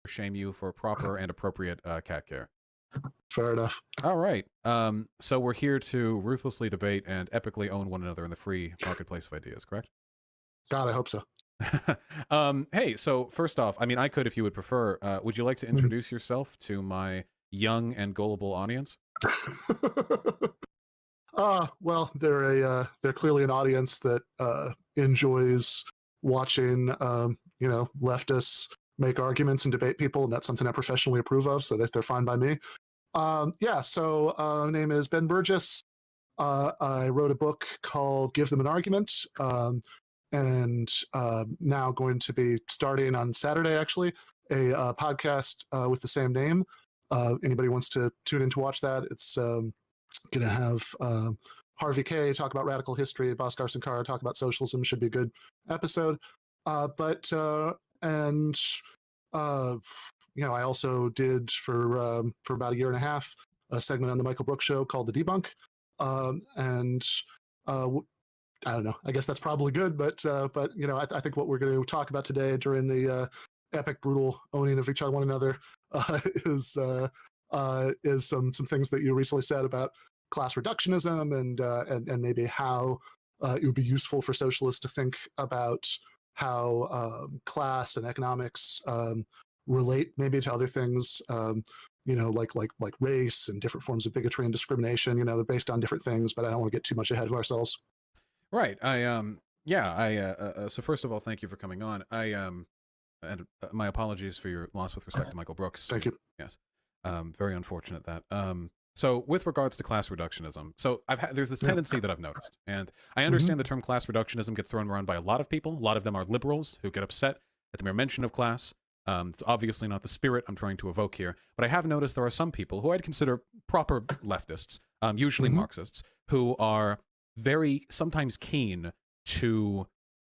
shame you for proper and appropriate cat care. Fair enough. All right. So we're here to ruthlessly debate and epically own one another in the free marketplace of ideas, correct? God, I hope so. Hey, so first off, I mean, I could if you would prefer. Would you like to introduce yourself to my young and gullible audience? Well, they're clearly an audience that enjoys watching leftists make arguments and debate people, and that's something I professionally approve of, so that they're fine by me. My name is Ben Burgess. I wrote a book called Give Them an Argument, and now going to be starting on Saturday, actually, a podcast with the same name. Anybody wants to tune in to watch that, it's going to have Harvey K talk about radical history, Bhaskar Sankara talk about socialism. Should be a good episode. I also did for about a year and a half a segment on the Michael Brooks Show called The Debunk, I don't know. I guess that's probably good, but I think what we're going to talk about today during the epic, brutal owning of one another is some things that you recently said about class reductionism and maybe how it would be useful for socialists to think about how class and economics relate maybe to other things, like race and different forms of bigotry and discrimination. They're based on different things, but I don't want to get too much ahead of ourselves. Right. So first of all, thank you for coming on. And my apologies for your loss with respect to Michael Brooks. Thank you. Yes. Very unfortunate that. So with regards to class reductionism, so there's this tendency that I've noticed, and I understand the term class reductionism gets thrown around by a lot of people. A lot of them are liberals who get upset at the mere mention of class. It's obviously not the spirit I'm trying to evoke here, but I have noticed there are some people who I'd consider proper leftists, usually Marxists, who are very sometimes keen to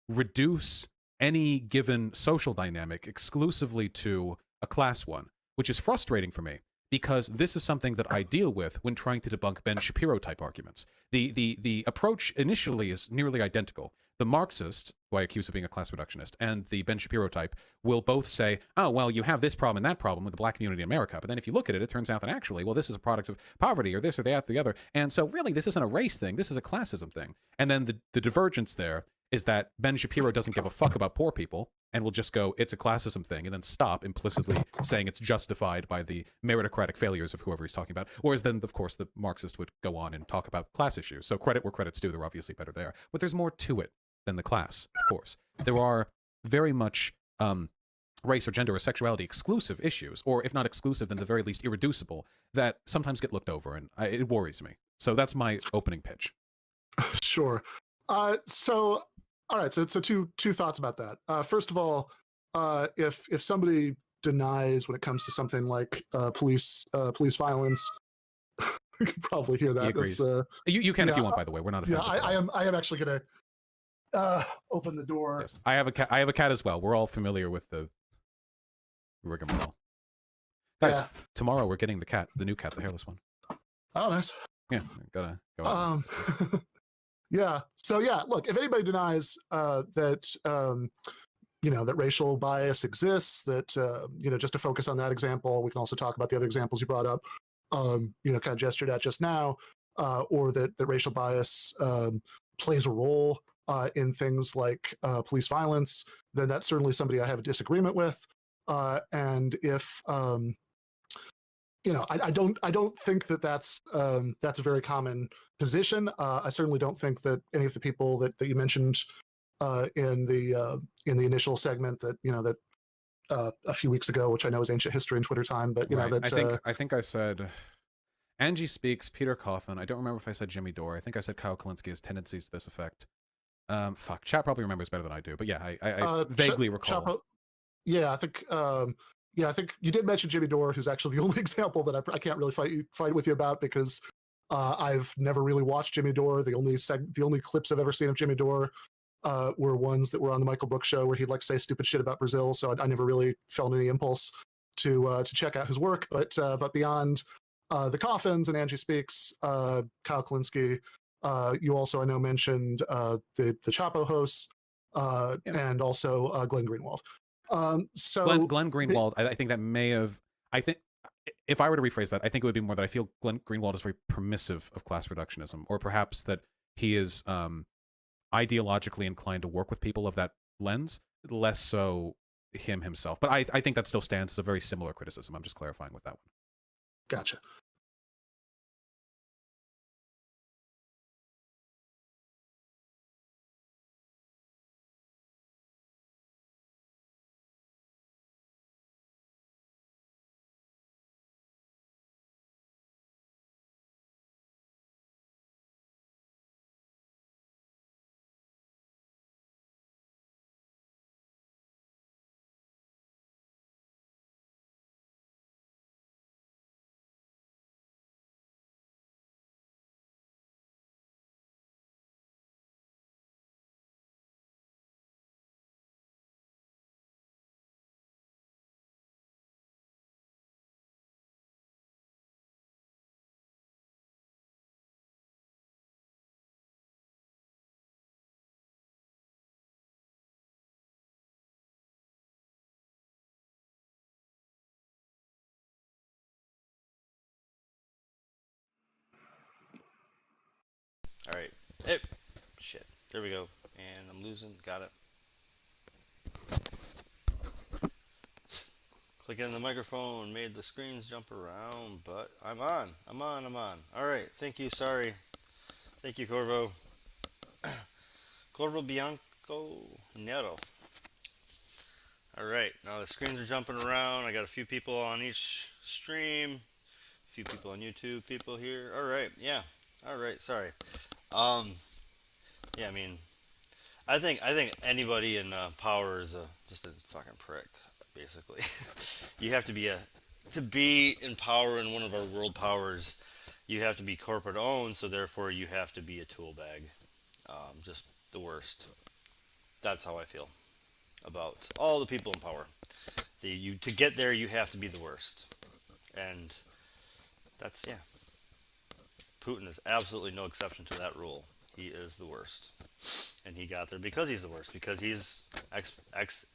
reduce any given social dynamic exclusively to a class one, which is frustrating for me because this is something that I deal with when trying to debunk Ben Shapiro type arguments. The approach initially is nearly identical. The Marxist, who I accuse of being a class reductionist, and the Ben Shapiro type will both say, oh, well, you have this problem and that problem with the black community in America. But then if you look at it, it turns out that actually, well, this is a product of poverty or this or that or the other. And so really, this isn't a race thing. This is a classism thing. And then the divergence there is that Ben Shapiro doesn't give a fuck about poor people and will just go, it's a classism thing, and then stop implicitly saying it's justified by the meritocratic failures of whoever he's talking about. Whereas then, of course, the Marxist would go on and talk about class issues. So credit where credit's due. They're obviously better there. But there's more to it than the class, of course. There are very much race or gender or sexuality exclusive issues, or if not exclusive, then the very least irreducible, that sometimes get looked over, and it worries me. So that's my opening pitch. Sure. All right. So two thoughts about that. First of all, if somebody denies when it comes to something like police violence, you can probably hear that. He agrees. You can if you want. By the way, we're not offended. Yeah, I am actually gonna open the door. Yes, I have a cat. I have a cat as well. We're all familiar with the rigmarole. Guys, tomorrow we're getting the new cat, the hairless one. Oh, nice. Yeah, gotta go out. Yeah. So look, if anybody denies that that racial bias exists, that just to focus on that example, we can also talk about the other examples you brought up. Kind of gestured at just now, or that racial bias plays a role in things like police violence, then that's certainly somebody I have a disagreement with. And if I don't think that that's a very common position. I certainly don't think that any of the people that you mentioned in the initial segment that a few weeks ago, which I know is ancient history in Twitter time, but I think I said Angie Speaks, Peter Coffin. I don't remember if I said Jimmy Dore. I think I said Kyle Kalinske has tendencies to this effect. Chat probably remembers better than I do, but yeah, I vaguely recall. I think you did mention Jimmy Dore, who's actually the only example that I can't really fight with you about, because I've never really watched Jimmy Dore. The only clips I've ever seen of Jimmy Dore were ones that were on the Michael Brooks Show, where he'd like say stupid shit about Brazil. So I never really felt any impulse to check out his work. But beyond the Coffins and Angie Speaks, Kyle Kalinske, you also I know mentioned the Chapo hosts, and also Glenn Greenwald. So Glenn the, Greenwald, I think that may have. I think if I were to rephrase that, I think it would be more that I feel Glenn Greenwald is very permissive of class reductionism, or perhaps that he is ideologically inclined to work with people of that lens, less so him himself. But I think that still stands as a very similar criticism. I'm just clarifying with that one. Gotcha. All right. Hey, shit. There we go. And I'm losing. Got it. Clicking the microphone made the screens jump around, but I'm on. I'm on. All right. Thank you. Sorry. Thank you, Corvo. Corvo Bianco Nero. All right. Now the screens are jumping around. I got a few people on each stream. A few people on YouTube. People here. All right. Yeah. All right. Sorry. Um. Yeah. I mean, I think anybody in power is just a fucking prick, basically. You have to be in power in one of our world powers. You have to be corporate owned, so therefore you have to be a tool bag. Just the worst. That's how I feel about all the people in power. You to get there, you have to be the worst, and that's yeah. Putin is absolutely no exception to that rule. He is the worst, and he got there because he's the worst. Because he's ex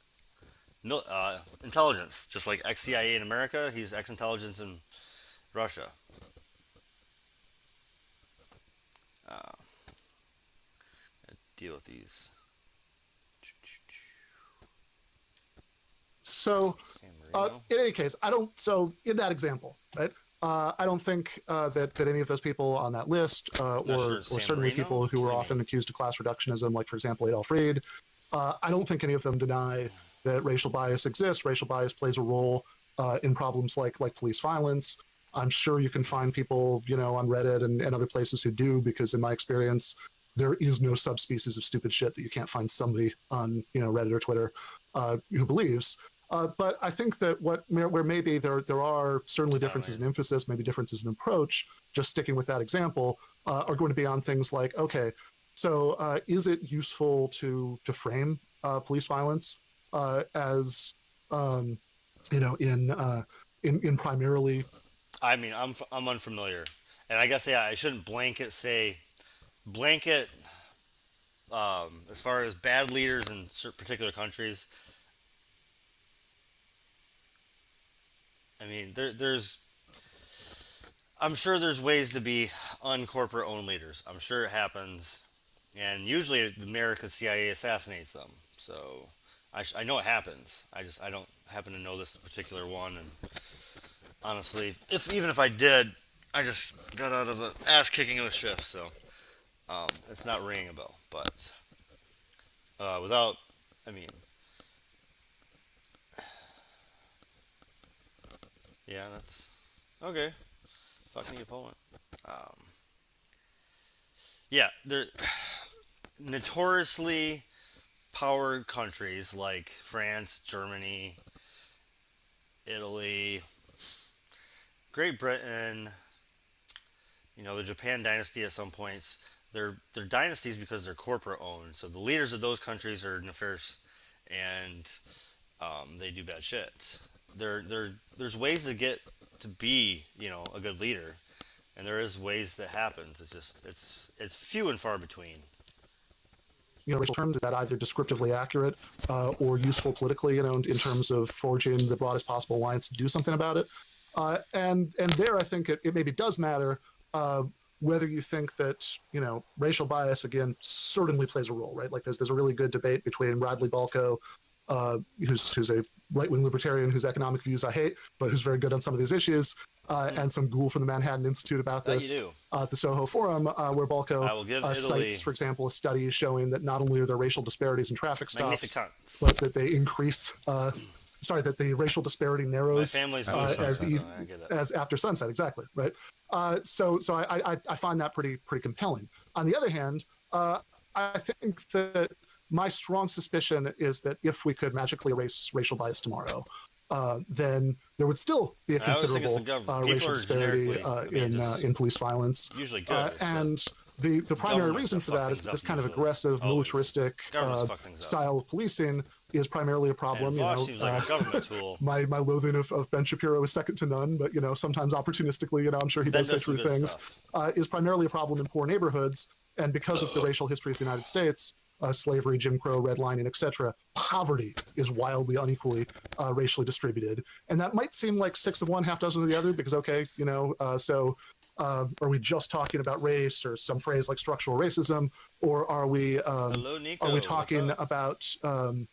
intelligence, just like ex CIA in America. He's ex intelligence in Russia. Uh, Deal with these. So, San Marino. in any case, I don't. So, in that example, right? I don't think that any of those people on that list, Not sure. or San certainly Marino. people who What were do you often mean? accused of class reductionism, like for example Adolf Reed, I don't think any of them deny that racial bias exists. Racial bias plays a role in problems like police violence. I'm sure you can find people, on Reddit and other places who do, because in my experience, there is no subspecies of stupid shit that you can't find somebody on, Reddit or Twitter who believes. But I think that where maybe there are certainly I don't differences know. in emphasis, maybe differences in approach. Just sticking with that example, are going to be on things like, okay, so is it useful to frame police violence as in primarily. I mean, I'm unfamiliar, and I guess yeah, I shouldn't blanket say blanket as far as bad leaders in particular countries. I mean, there's I'm sure there's ways to be uncorporate owned leaders. I'm sure it happens, and usually America's CIA assassinates them. So I know it happens. I don't happen to know this particular one, and honestly, if even if I did, I just got out of an ass kicking of a shift, so it's not ringing a bell. But without, I mean, yeah, that's okay. Fucking the opponent. Um, yeah, they're notoriously powered countries like France, Germany, Italy, Great Britain. The Japan dynasty at some points. They're dynasties because they're corporate owned. So the leaders of those countries are nefarious, and they do bad shit. There's ways to get to be a good leader, and there is ways that happens. It's just it's few and far between. racial terms, is that either descriptively accurate or useful politically, in terms of forging the broadest possible alliance to do something about it. And there, I think it maybe does matter whether you think that, racial bias, again, certainly plays a role, right? Like there's a really good debate between Radley Balco, who's a right-wing libertarian whose economic views I hate, but who's very good on some of these issues, and some ghoul from the Manhattan Institute about this at the Soho Forum, where Balco cites, for example, a study showing that not only are there racial disparities in traffic stops, but that they increase that the racial disparity narrows as after sunset, exactly, right? So I find that pretty compelling. On the other hand, I think that my strong suspicion is that if we could magically erase racial bias tomorrow, then there would still be a considerable racial disparity in police violence. Usually good. And the primary reason for that is this kind of aggressive, militaristic style of policing is primarily a problem. Seems like a government tool. My loathing of Ben Shapiro is second to none, but sometimes opportunistically, I'm sure he does say true things. Is primarily a problem in poor neighborhoods, and because of the racial history of the United States, slavery, Jim Crow, redlining, etc., poverty is wildly unequally racially distributed, and that might seem like 6 of one, half dozen of the other, because are we just talking about race or some phrase like structural racism, or are we talking about the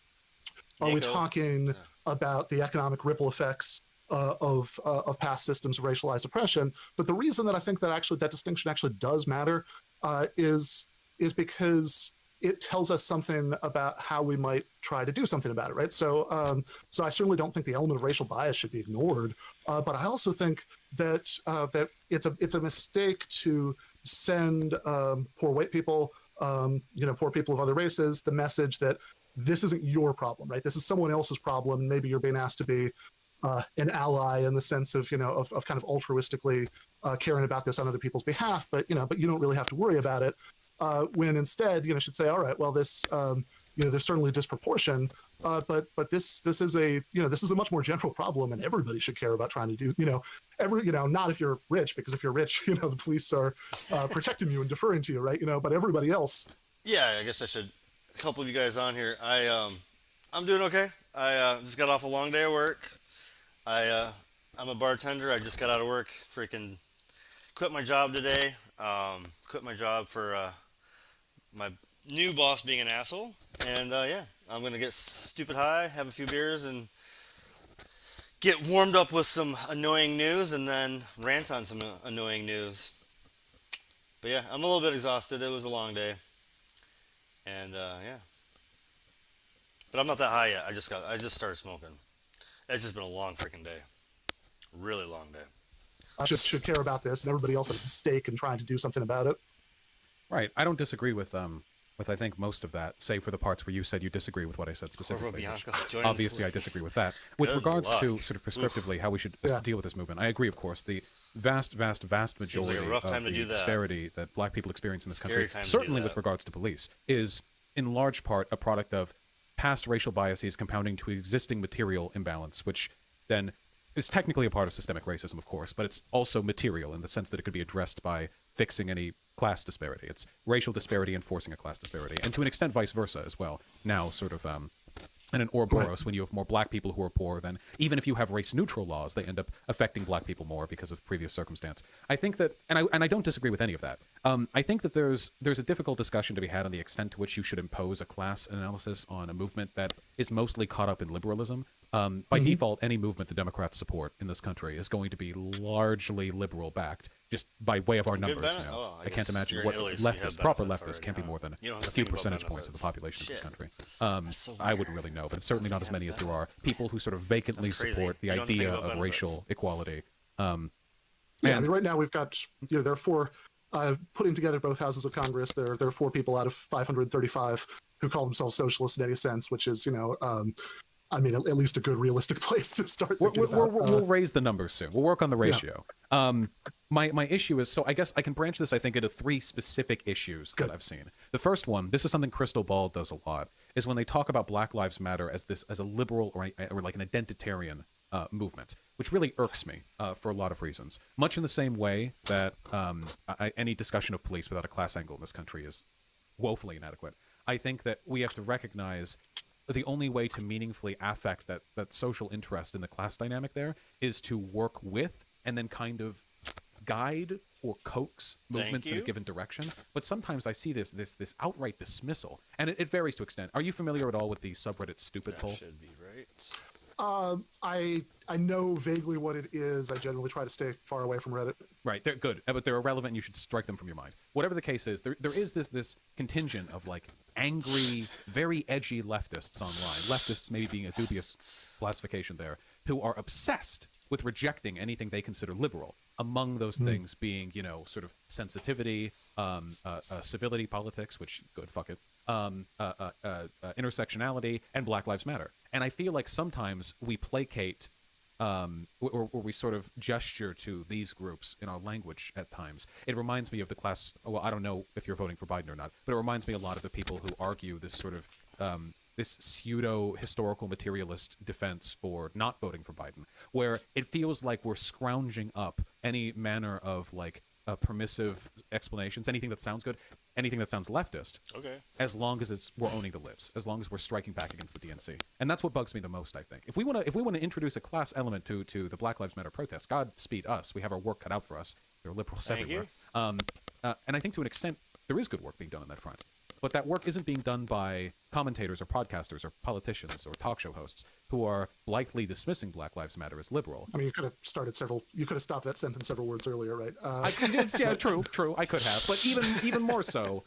economic ripple effects of past systems of racialized oppression? But the reason that I think that that distinction actually does matter is because it tells us something about how we might try to do something about it, right? So I certainly don't think the element of racial bias should be ignored, but I also think that it's a mistake to send poor white people, poor people of other races, the message that this isn't your problem, right? This is someone else's problem. Maybe you're being asked to be an ally in the sense of kind of altruistically caring about this on other people's behalf, but you don't really have to worry about it. When instead, should say, all right, well, this, there's certainly disproportion, but this is a much more general problem, and everybody should care about trying to do, not if you're rich, because if you're rich, the police are protecting you and deferring to you, right? But everybody else. Yeah, I guess I should. A couple of you guys on here. I'm doing okay. I just got off a long day of work. I'm a bartender. I just got out of work. Freaking quit my job today. Quit my job for my new boss being an asshole. And I'm gonna get stupid high, have a few beers, and get warmed up with some annoying news, and then rant on some annoying news. But yeah, I'm a little bit exhausted. It was a long day. And but I'm not that high yet. I just started smoking. It's just been a long freaking day, really long day. I should care about this, and everybody else has a stake in trying to do something about it. Right. I don't disagree with I think most of that, save for the parts where you said you disagree with what I said specifically. Obviously, I disagree with that. With regards to sort of prescriptively how we should deal with this movement, I agree, of course. The vast majority of the disparity that black people experience in this country, certainly with regards to police, is in large part a product of past racial biases compounding to existing material imbalance, which then is technically a part of systemic racism, of course, but it's also material in the sense that it could be addressed by fixing any class disparity. It's racial disparity enforcing a class disparity, and to an extent vice versa as well. Now, sort of in an Ouroboros, when you have more black people who are poor, then even if you have race-neutral laws, they end up affecting black people more because of previous circumstance. I think that, and I don't disagree with any of that. I think that there's a difficult discussion to be had on the extent to which you should impose a class analysis on a movement that is mostly caught up in liberalism. By default, any movement the Democrats support in this country is going to be largely liberal-backed, just by way of our numbers. I can't imagine what proper leftists can't be more than a few percentage points of the population of this country. I wouldn't really know, but it's certainly not as many as there are people who sort of vacantly support the idea of racial equality. Right now we've got, there are four, putting together both houses of Congress, there are 4 people out of 535 who call themselves socialists in any sense, which is, at least a good realistic place to start. We'll raise the numbers soon. We'll work on the ratio. My issue is, so I guess I can branch this, I think, into 3 specific issues that I've seen. The first one, this is something Crystal Ball does a lot, is when they talk about Black Lives Matter as a liberal or like an identitarian movement, which really irks me for a lot of reasons. Much in the same way that any discussion of police without a class angle in this country is woefully inadequate. I think that we have to recognize the only way to meaningfully affect that social interest in the class dynamic there is to work with and then kind of guide or coax movements in a given direction. But sometimes I see this outright dismissal, and it varies to extent. Are you familiar at all with the subreddit stupid That poll? should be right. I know vaguely what it is. I generally try to stay far away from Reddit. Right, they're good, but they're irrelevant. And you should strike them from your mind. Whatever the case is, there is this contingent of like angry, very edgy leftists online. Leftists maybe being a dubious classification there, who are obsessed with rejecting anything they consider liberal. Among those things being, you know, sort of sensitivity, civility politics, which good, fuck it, intersectionality, and Black Lives Matter. And I feel like sometimes we placate or we sort of gesture to these groups in our language at times. It reminds me of the class, well, I don't know if you're voting for Biden or not, but it reminds me a lot of the people who argue this sort of this pseudo-historical materialist defense for not voting for Biden, where it feels like we're scrounging up any manner of like permissive explanations, anything that sounds good, anything that sounds leftist, Okay. as long as we're owning the libs, as long as we're striking back against the DNC. And that's what bugs me the most, I think. If we want to introduce a class element to the Black Lives Matter protests, Godspeed us. We have our work cut out for us. There are liberals Thank everywhere. And I think to an extent, there is good work being done on that front. But that work isn't being done by commentators or podcasters or politicians or talk show hosts who are blithely dismissing Black Lives Matter as liberal. I mean, you could have stopped that sentence several words earlier, right? Yeah, true. I could have. But even more so,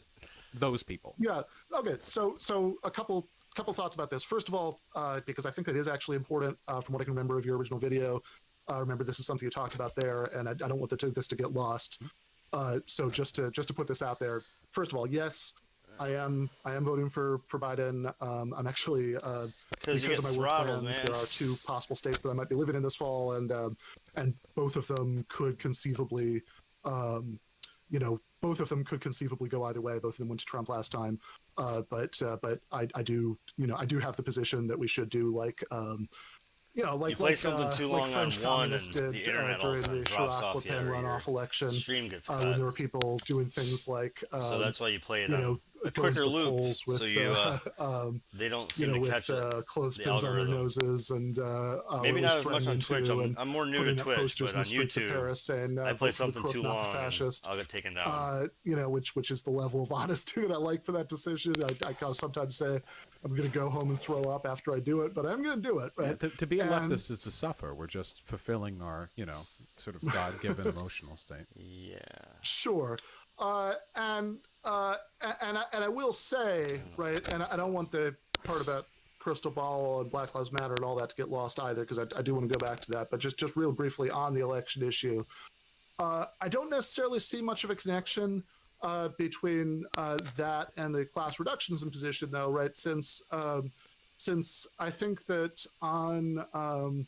those people. Yeah. Okay. So a couple thoughts about this. First of all, because I think that is actually important from what I can remember of your original video. Remember, this is something you talked about there, and I don't want this to get lost. So just to put this out there, first of all, yes, I am voting for Biden. I'm actually because of my work plans, man. there are two possible states that I might be living in this fall, and both of them could conceivably, both of them could conceivably go either way. Both of them went to Trump last time, but I do have the position that we should do like. You play something too long on one, and did, the internet all of a sudden drops off. Le Pen runoff election. Stream gets cut. When there were people doing things like. So that's why you play it on a quicker loop, with, so you they don't seem to catch it. Clothespins on their noses and maybe not as much on Twitch. I'm more new to Twitch, but on YouTube, saying, I play something too long, fascist. I'll get taken down. Which is the level of honesty that I like for that decision. I sometimes say I'm going to go home and throw up after I do it, but I'm going to do it. Right? Yeah, to be a leftist is to suffer. We're just fulfilling our, sort of God-given emotional state. Yeah. Sure. And I will say, right, and I don't want the part about crystal ball and Black Lives Matter and all that to get lost either, because I do want to go back to that. But just real briefly on the election issue, I don't necessarily see much of a connection between that and the class reductionism position, though, right? Since I think that on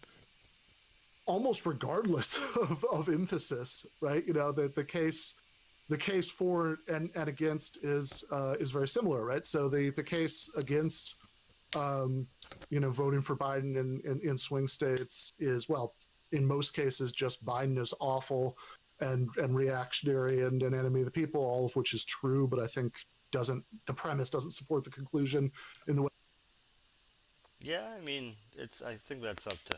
almost regardless of emphasis, right, the case for and against is very similar, right? So the case against voting for Biden in swing states is, well, in most cases just Biden is awful and reactionary and an enemy of the people, all of which is true, but I think the premise doesn't support the conclusion in the way. Yeah, I mean, I think that's up to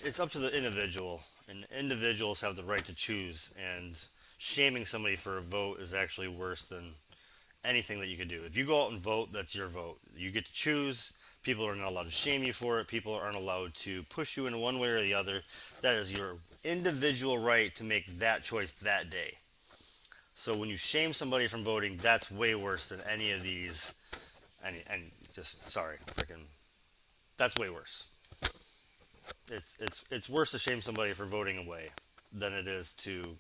it's up to the individual, and individuals have the right to choose, and shaming somebody for a vote is actually worse than anything that you could do. If you go out and vote, that's your vote. You get to choose. People are not allowed to shame you for it. People aren't allowed to push you in one way or the other. That is your individual right to make that choice that day. So when you shame somebody from voting, that's way worse than any of these. And just sorry, freaking, that's way worse. It's worse to shame somebody for voting away than it is to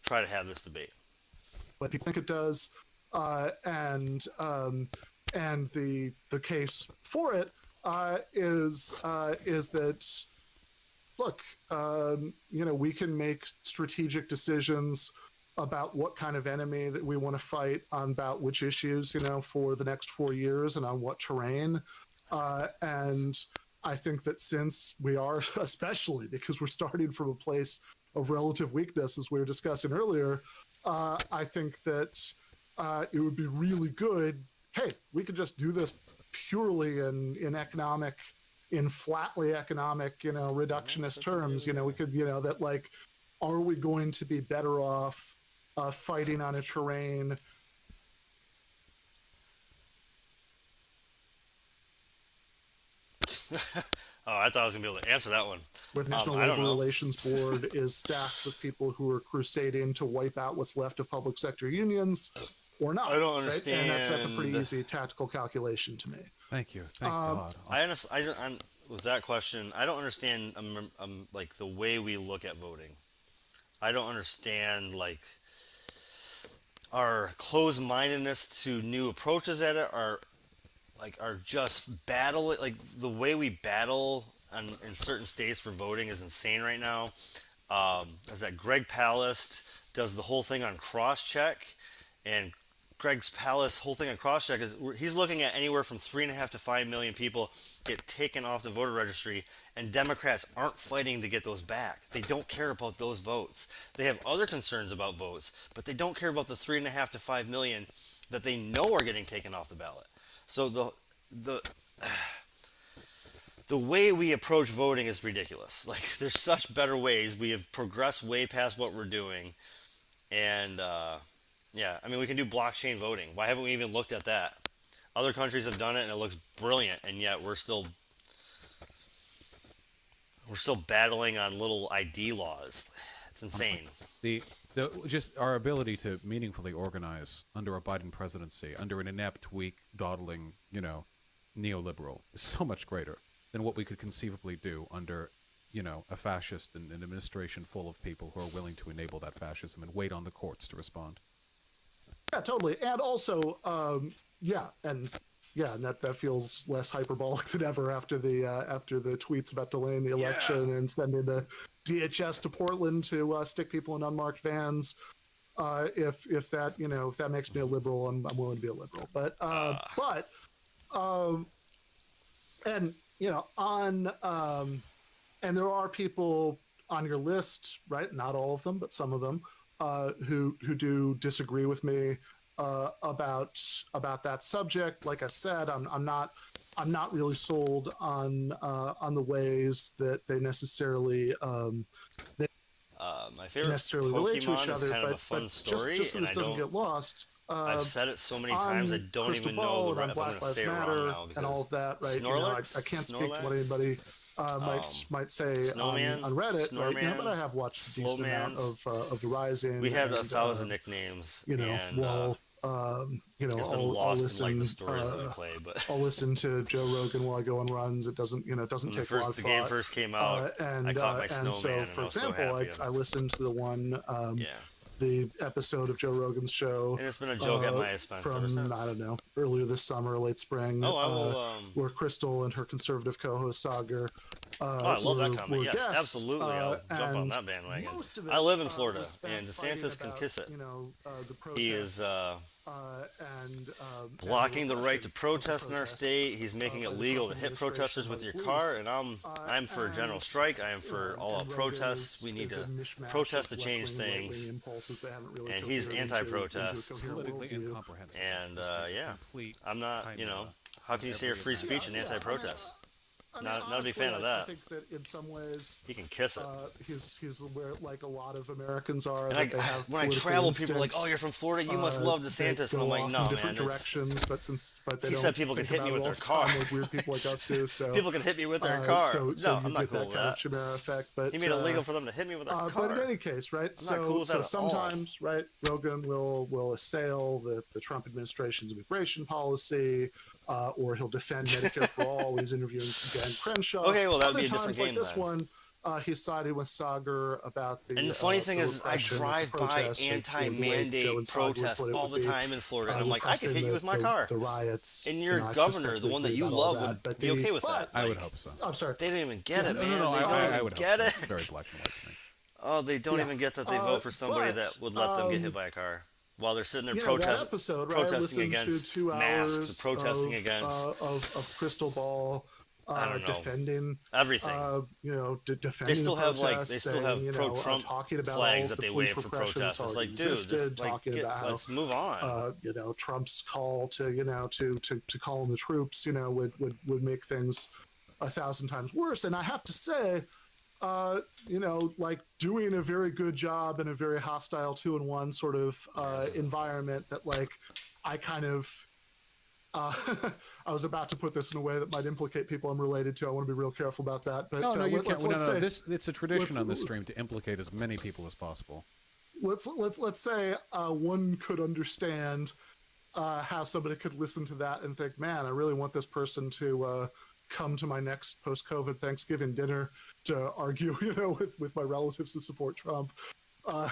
try to have this debate. What people think it does, and the case for it is that, look, we can make strategic decisions about what kind of enemy that we want to fight on about which issues, for the next 4 years and on what terrain. And I think that since we are, especially because we're starting from a place of relative weakness, as we were discussing earlier, I think that it would be really good. Hey, we could just do this purely in flatly economic, reductionist terms. We could, that like, are we going to be better off fighting on a terrain Oh, I thought I was gonna be able to answer that one. with National I don't Labor know. Relations Board is staffed with people who are crusading to wipe out what's left of public sector unions, or not? I don't Right? understand. And that's a pretty easy tactical calculation to me. Thank you. Thank God. I don't, with that question, I don't understand like the way we look at voting. I don't understand like our closed-mindedness to new approaches at it, are just battle like the way we battle in certain states for voting is insane right now. Is that Greg Palast does the whole thing on cross-check, and Greg's Palace whole thing on cross-check is he's looking at anywhere from 3.5 to 5 million people get taken off the voter registry, and Democrats aren't fighting to get those back. They don't care about those votes. They have other concerns about votes, but they don't care about the 3.5 to 5 million that they know are getting taken off the ballot. So the way we approach voting is ridiculous. Like, there's such better ways. We have progressed way past what we're doing, and yeah, I mean, we can do blockchain voting. Why haven't we even looked at that? Other countries have done it, and it looks brilliant, and yet we're still battling on little ID laws. It's insane. The just our ability to meaningfully organize under a Biden presidency, under an inept, weak, dawdling, neoliberal, is so much greater than what we could conceivably do under, a fascist and an administration full of people who are willing to enable that fascism and wait on the courts to respond. Yeah, totally. And also, and that feels less hyperbolic than ever after the tweets about delaying the election and sending the DHS to Portland to stick people in unmarked vans. If that makes me a liberal, I'm willing to be a liberal. And there are people on your list, right? Not all of them, but some of them, who do disagree with me about that subject. Like I said, I'm not really sold on the ways that they necessarily my favorite necessarily relate to each Pokemon is other. kind of a But fun story, just so and this doesn't get lost. I've said it so many times I don't Crystal even know Ball if and I'm Black going to Lives say it wrong Matter now, because and all of that, right? Snorlax? I can't speak to what Snorlax? anybody might say Snowman? on Reddit, right? Snowman? But I have watched a decent amount Slowmans? of the Rising. We had and, 1,000 nicknames, and it's been lost in like the stories that we play. But I'll listen to Joe Rogan while I go on runs. It doesn't when take a lot of the thought. game first came out, I caught my snowman, so, and for I was example, so happy. I listened to the one, the episode of Joe Rogan's show, And it's been a joke at my expense from ever since. I don't know, earlier this summer, late spring. Oh, I will. Where Crystal and her conservative co-host Sagar. I love that comment. Yes, guests, absolutely. I'll jump on that bandwagon. I live in Florida, and DeSantis can kiss it. He is blocking the right to protest in our state. He's making it legal to hit protesters with your car, and I'm for a general strike. I am for all-out protests. We need to protest to change things, and he's anti-protest. Politically incomprehensible. And I'm not. How can you say you're free speech and anti-protest? Not a big fan of that. I think that in some ways He can kiss it. he's where like a lot of Americans are. And that they have when I political travel, people are like, instincts, "Oh, you're from Florida. You must love that DeSantis." And go I'm like, off in "No, different man." directions, but they He don't said people can think hit me about with it their all the car. time like weird people like us do. So People can hit me with their car. So No, you I'm not get cool that with kind of that. Chimera effect. But He made it legal for them to hit me with their car. But in any case, right? I'm not cool with that at all. Sometimes, right, Rogan will assail the Trump administration's immigration policy. Or he'll defend Medicare for all. He's interviewing Dan Crenshaw. Okay, well, that would Other be a different times, game like this then. one, he sided with Sagar about the. And the funny thing the is, I repression of drive the by protests, like, the way Joe anti-mandate and Sagar protests put it all would the be, time in Florida, and I'm like, I could repressing hit you with my car. The riots. And your I governor, suspect the one that we you got all love, that, would but be okay with that. I would hope so. I'm sorry. They don't even get it, man. No, They don't I even would hope get so. it. It's very black and white to me. Oh, they don't even get that they vote for somebody that would let them get hit by a car while they're sitting there That episode, right, I protesting listened against to 2 masks, hours protesting of, against of Crystal Ball I don't know, defending everything. Defending They still the have protests, they still saying, have pro-Trump talking about flags all of that the they police wave for repression that's protests. It's already like, dude, existed, talking about how let's move on. Trump's call to call in the troops, would make things 1,000 times worse. And I have to say, like doing a very good job in a very hostile 2-in-1 sort of environment that like I kind of I was about to put this in a way that might implicate people I'm related to. I want to be real careful about that. But no, you can't. No. It's a tradition let's- on this stream to implicate as many people as possible. let's say one could understand how somebody could listen to that and think, man, I really want this person to come to my next post-COVID Thanksgiving dinner to argue, with my relatives who support Trump,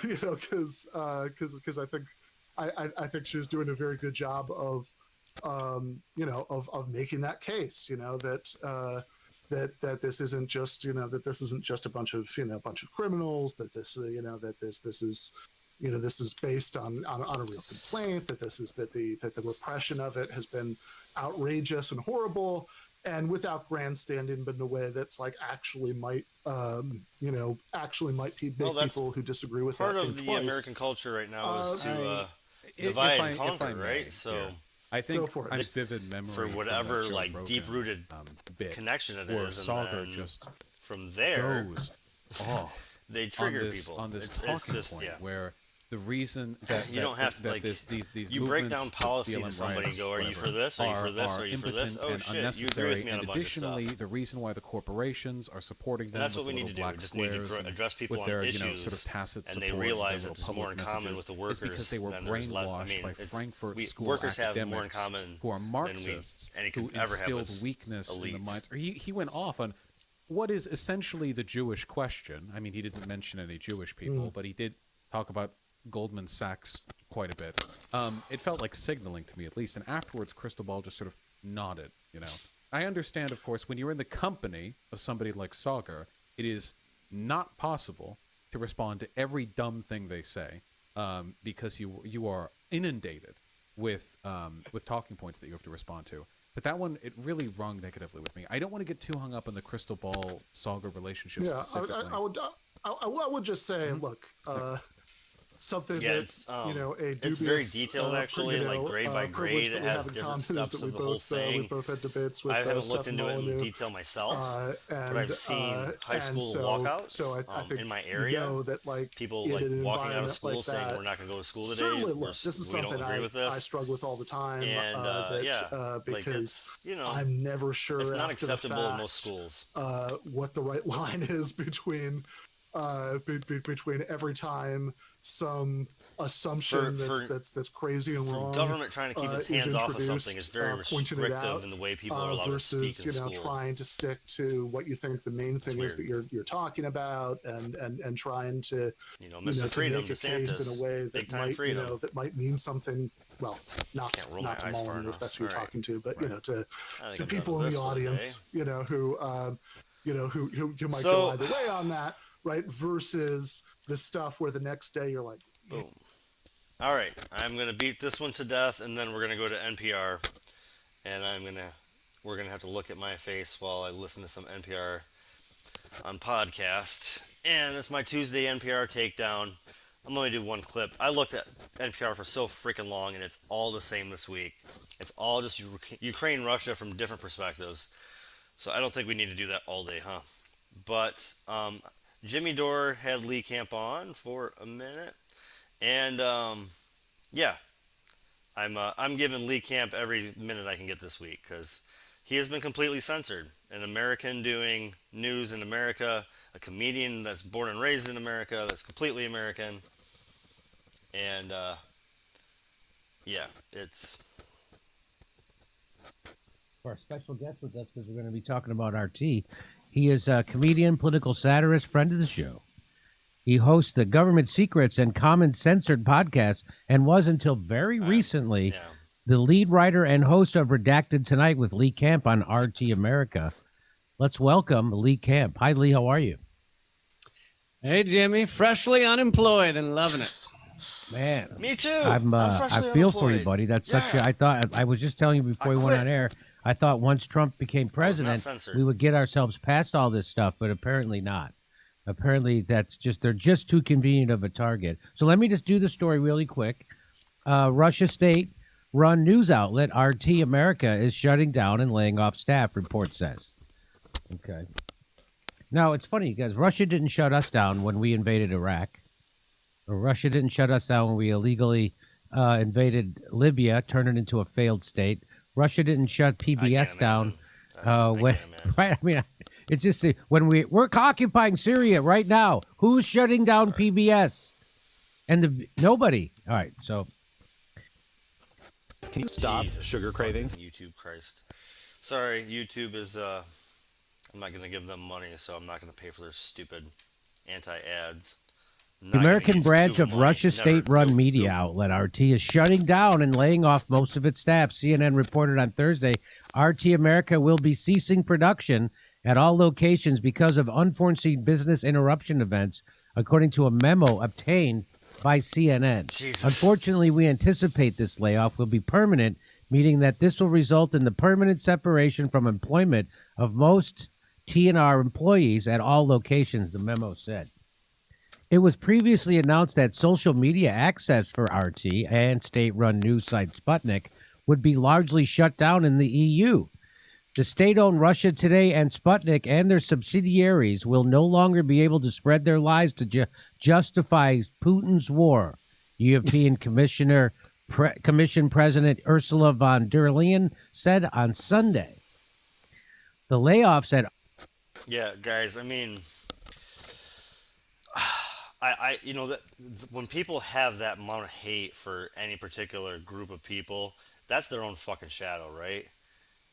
because I think she was doing a very good job of making that case, that this isn't just, that this isn't just a bunch of criminals, that this is based on a real complaint, that the repression of it has been outrageous and horrible, and without grandstanding, but in a way that's like actually might make people who disagree with part that of the twice. American culture right now is to divide and conquer, right? So. Yeah. I think my vivid memory for whatever from that like Rogan, deep-rooted connection it where is, and Sagar then just from there goes off. they trigger on this, people on this it's talking just point where the reason that you don't have to like these you break down movements, policy the to BLM somebody and riots, go, are you whatever, for this? Are you for this? Are you for this? impotent Oh and shit, you agree with me on a bunch of stuff. additionally, the reason why the corporations are supporting them, And that's with what we the need to little do. We black just need to squares address people with on their, issues, sort of tacit and they support realize and that there's more in common messages with the is workers because they were than there's less. brainwashed by Frankfurt School workers have more in academics common who are than Marxists any who could ever have instilled with weakness in the elites. minds. Or he went off on what is essentially the Jewish question. I mean, he didn't mention any Jewish people, but he did talk about Goldman Sachs quite a bit. It felt like signaling to me, at least. And afterwards, Crystal Ball just sort of nodded, I understand, of course, when you're in the company of somebody like Sagar, it is not possible to respond to every dumb thing they say because you are inundated with talking points that you have to respond to. But that one, it really rung negatively with me. I don't want to get too hung up on the Crystal Ball Saga relationship specifically. I would just say, look, something it's, a dubious, it's very detailed actually, like grade by grade. It has different steps of the whole thing. We both had debates with I haven't looked Stephen into it in Molyneux. detail myself, but I've seen high and school so walkouts I think in my area. that like people in like an walking out of environment school like saying that, we're not going to go to school today. certainly, look, this is we don't something agree with this. I struggle with all the time, And because like I'm never sure. it's not after the acceptable in fact, most schools. What the right line is between every time some assumption that's crazy and wrong. Government trying to keep its hands off of something is very restrictive in the way people are allowed to speak in versus school. trying to stick to what you think the main thing is that you're talking about, and trying to Mr. Freedom, to make a DeSantis, case in a way that might freedom. That might mean something. Well, not to Mullen if that's who you're talking to, but to people in the audience, who might go either way on that. Right, versus the stuff where the next day you're like, boom. All right, I'm gonna beat this one to death, and then we're gonna go to NPR, and we're gonna have to look at my face while I listen to some NPR on podcast. And it's my Tuesday NPR takedown. I'm only do one clip. I looked at NPR for so freaking long, and it's all the same this week. It's all just Ukraine, Russia from different perspectives. So I don't think we need to do that all day, huh? But Jimmy Dore had Lee Camp on for a minute, and I'm giving Lee Camp every minute I can get this week because he has been completely censored. An American doing news in America, a comedian that's born and raised in America, that's completely American, and it's. Our special guest with us because we're going to be talking about RT. He is a comedian, political satirist, friend of the show. He hosts the Government Secrets and Common Censored podcast and was until very recently the lead writer and host of Redacted Tonight with Lee Camp on RT America. Let's welcome Lee Camp. Hi, Lee. How are you? Hey, Jimmy. Freshly unemployed and loving it. Man. Me too. I feel for you, buddy. That's such a, I was just telling you before we went on air, I thought once Trump became Oh, it's not president, censored. we would get ourselves past all this stuff, but apparently not. Apparently, they're just too convenient of a target. So let me just do the story really quick. Russia state-run news outlet RT America is shutting down and laying off staff, report says. Okay. Now, it's funny because Russia didn't shut us down when we invaded Iraq. Or Russia didn't shut us down when we illegally invaded Libya, turned it into a failed state. Russia didn't shut PBS down. Right? I mean, it's just when we're occupying Syria right now. Who's shutting down PBS? And nobody. All right, so Can you stop Jesus sugar fucking cravings? YouTube, Christ. Sorry, YouTube is. I'm not gonna give them money, so I'm not gonna pay for their stupid anti-ads. the American branch of Russia's state-run media outlet RT is shutting down and laying off most of its staff. CNN reported on Thursday RT America will be ceasing production at all locations because of unforeseen business interruption events, according to a memo obtained by CNN. Jesus. Unfortunately, we anticipate this layoff will be permanent, meaning that this will result in the permanent separation from employment of most TNR employees at all locations, the memo said. It was previously announced that social media access for RT and state-run news site Sputnik would be largely shut down in the EU. The state-owned Russia Today and Sputnik and their subsidiaries will no longer be able to spread their lies to justify Putin's war, European Commission President Ursula von der Leyen said on Sunday. The layoffs at... Yeah, guys, I mean, that when people have that amount of hate for any particular group of people, that's their own fucking shadow, right?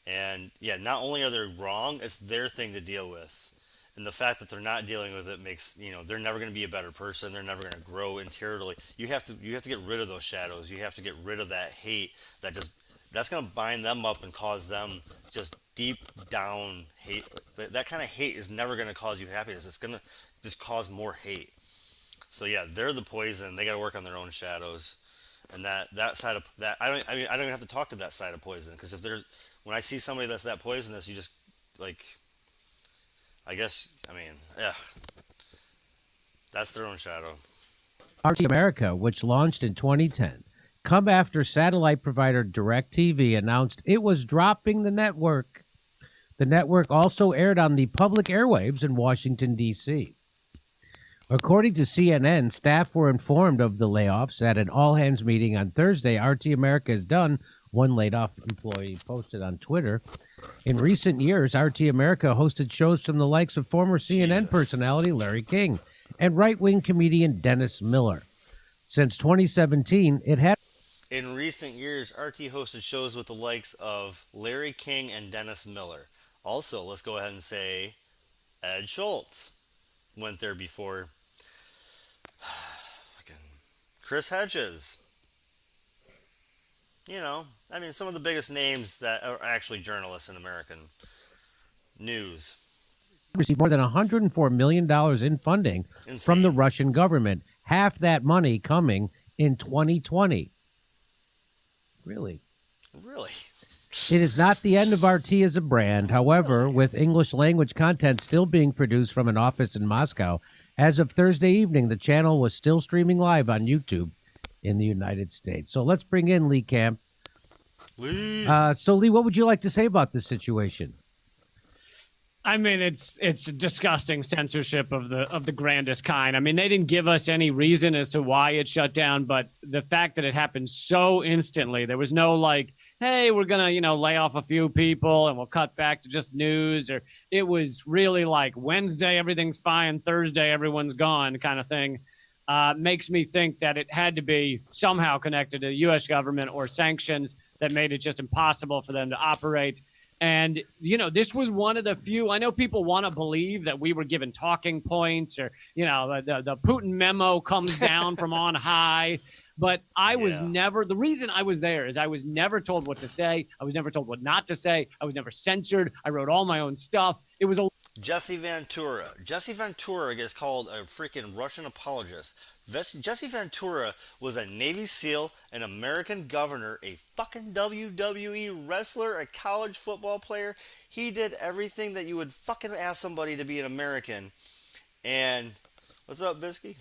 And yeah, not only are they wrong, it's their thing to deal with. And the fact that they're not dealing with it makes, they're never going to be a better person. They're never going to grow interiorly. You have to get rid of those shadows. You have to get rid of that hate that's going to bind them up and cause them just deep down hate. That kind of hate is never going to cause you happiness. It's going to just cause more hate. So yeah, they're the poison. They got to work on their own shadows. And that side of that, I don't even have to talk to that side of poison, because when I see somebody that's that poisonous, you just that's their own shadow. RT America, which launched in 2010, come after satellite provider DirecTV announced it was dropping the network. The network also aired on the public airwaves in Washington, D.C. According to CNN, staff were informed of the layoffs at an all-hands meeting on Thursday. RT America has done, one laid-off employee posted on Twitter. In recent years, RT America hosted shows from the likes of former CNN personality Larry King and right-wing comedian Dennis Miller. Since 2017, it had... In recent years, RT hosted shows with the likes of Larry King and Dennis Miller. Also, let's go ahead and say Ed Schultz went there before. Fucking Chris Hedges. Some of the biggest names that are actually journalists in American news. Received more than $104 million in funding from the Russian government. Half that money coming in 2020. Really? It is not the end of RT as a brand. However, with English language content still being produced from an office in Moscow, as of Thursday evening, the channel was still streaming live on YouTube in the United States. So let's bring in Lee Camp. Lee. So, Lee, what would you like to say about this situation? I mean, it's disgusting censorship of the grandest kind. I mean, they didn't give us any reason as to why it shut down, but the fact that it happened so instantly, there was no hey, we're gonna lay off a few people and we'll cut back to just news, or it was really like Wednesday everything's fine, Thursday everyone's gone kind of thing. Makes me think that it had to be somehow connected to the U.S. government or sanctions that made it just impossible for them to operate. And, this was one of the few. I know people want to believe that we were given talking points, or, the Putin memo comes down from on high. But I was never, the reason I was there is I was never told what to say. I was never told what not to say. I was never censored. I wrote all my own stuff. It was Jesse Ventura. Jesse Ventura gets called a freaking Russian apologist. Jesse Ventura was a Navy SEAL, an American governor, a fucking WWE wrestler, a college football player. He did everything that you would fucking ask somebody to be an American. And what's up, Bisky?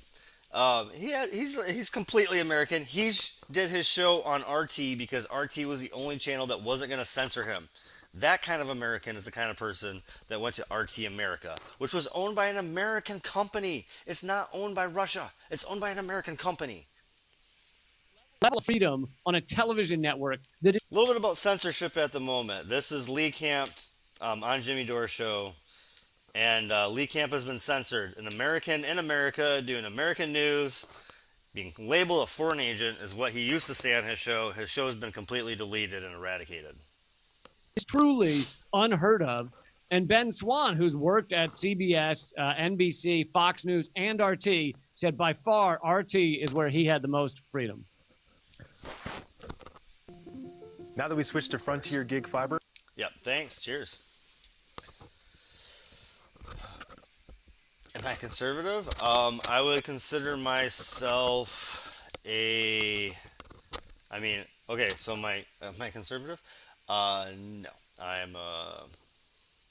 He's completely American. He did his show on RT because RT was the only channel that wasn't going to censor him. That kind of American is the kind of person that went to RT America, which was owned by an American company. It's not owned by Russia. It's owned by an American company. Level of freedom on a television network that is A little bit about censorship at the moment. This is Lee Camp on Jimmy Dore's show. And Lee Camp has been censored. An American in America doing American news, being labeled a foreign agent is what he used to say on his show. His show has been completely deleted and eradicated. truly unheard of. And Ben Swan, who's worked at CBS, NBC, Fox News, and RT, said by far RT is where he had the most freedom. Now that we switched to Frontier Gig Fiber. Yep, thanks. Cheers. Am I conservative? I would consider myself okay, so am I conservative? No. I'm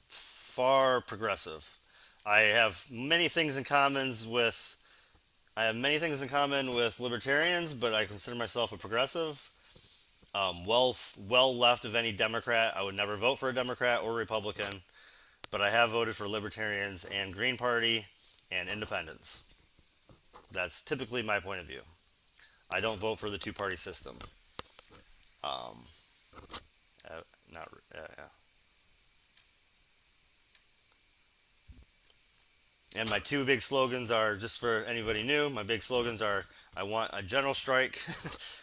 far progressive. I have many things in common with libertarians, but I consider myself a progressive. Well left of any Democrat. I would never vote for a Democrat or Republican, but I have voted for libertarians and Green Party and independents. That's typically my point of view. I don't vote for the two-party system. And my two big slogans are, just for anybody new, my big slogans are, I want a general strike,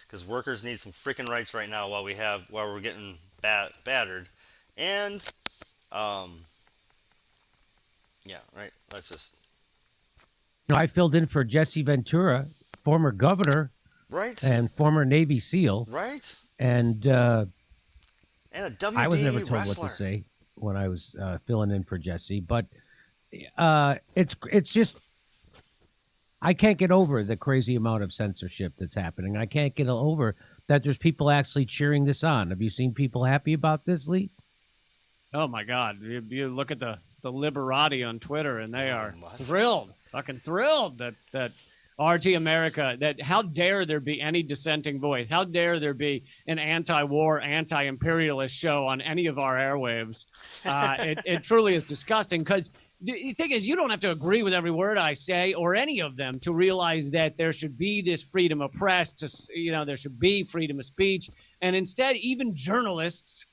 because workers need some freaking rights right now while we're getting battered. And, yeah, right, let's just... I filled in for Jesse Ventura, former governor, right, and former Navy SEAL, right, and a WWE I was never told wrestler. what to say when I was filling in for Jesse, but it's just I can't get over the crazy amount of censorship that's happening. I can't get over that there's people actually cheering this on. Have you seen people happy about this, Lee? Oh my God! You look at the Liberati on Twitter, and they are must. thrilled, fucking thrilled that RT America. That how dare there be any dissenting voice? How dare there be an anti-war, anti-imperialist show on any of our airwaves? It truly is disgusting. Because the thing is, you don't have to agree with every word I say or any of them to realize that there should be this freedom of press. There should be freedom of speech, and instead, even journalists.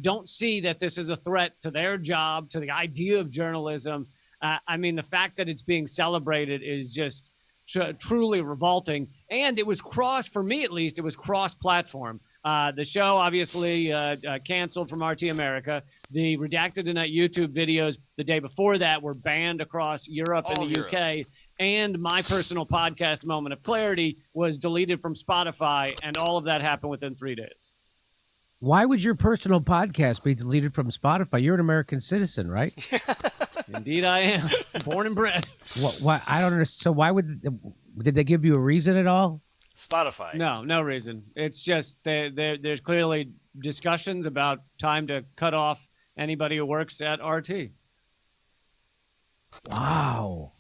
Don't see that this is a threat to their job, to the idea of journalism. The fact that it's being celebrated is just truly revolting. And it was for me at least, it was cross-platform. The show obviously canceled from RT America. The Redacted Tonight YouTube videos the day before that were banned across Europe and the UK. And my personal podcast, Moment of Clarity, was deleted from Spotify. And all of that happened within 3 days. Why would your personal podcast be deleted from Spotify? You're an American citizen, right? Indeed, I am. Born and bred. What? I don't understand. So why did they give you a reason at all? Spotify. No reason. It's just there's clearly discussions about time to cut off anybody who works at RT. Wow.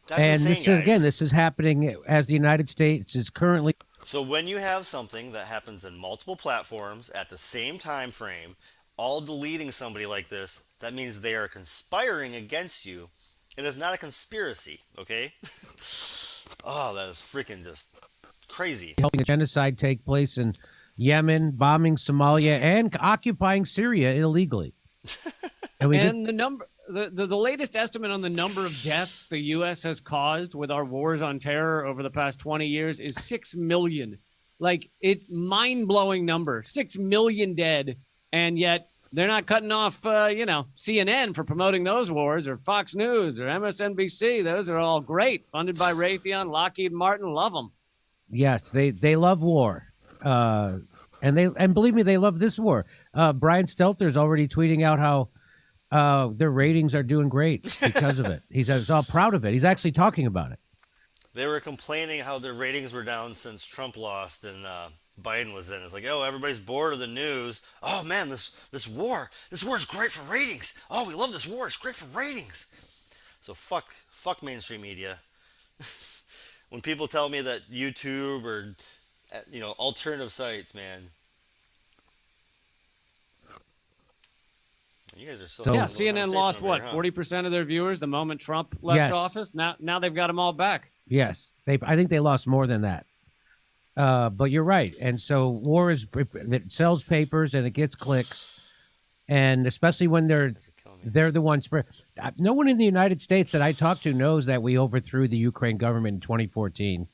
That's and insane, this guys. is, again, this is happening as the United States is currently. So when you have something that happens in multiple platforms at the same time frame, all deleting somebody like this, that means they are conspiring against you. It is not a conspiracy, okay? Oh, that is freaking just crazy. Helping a genocide take place in Yemen, bombing Somalia, and occupying Syria illegally. The latest estimate on the number of deaths the U.S. has caused with our wars on terror over the past 20 years is 6 million. Like, it's mind-blowing number. 6 million dead, and yet they're not cutting off, CNN for promoting those wars, or Fox News, or MSNBC. Those are all great. Funded by Raytheon, Lockheed Martin. Love them. Yes, they love war. And believe me, they love this war. Brian Stelter's already tweeting out how their ratings are doing great because of it. He's all proud of it. He's actually talking about it. they were complaining how their ratings were down since Trump lost and Biden was in. It's like, oh, everybody's bored of the news. Oh man, this war is great for ratings. Oh, we love this war. It's great for ratings. So fuck mainstream media. When people tell me that YouTube or alternative sites, man. You guys are so yeah. CNN lost what 40% of their viewers the moment Trump left office. Now they've got them all back. Yes, I think they lost more than that. But you're right, and so war it sells papers and it gets clicks, and especially when they're the ones. No one in the United States that I talk to knows that we overthrew the Ukraine government in 2014,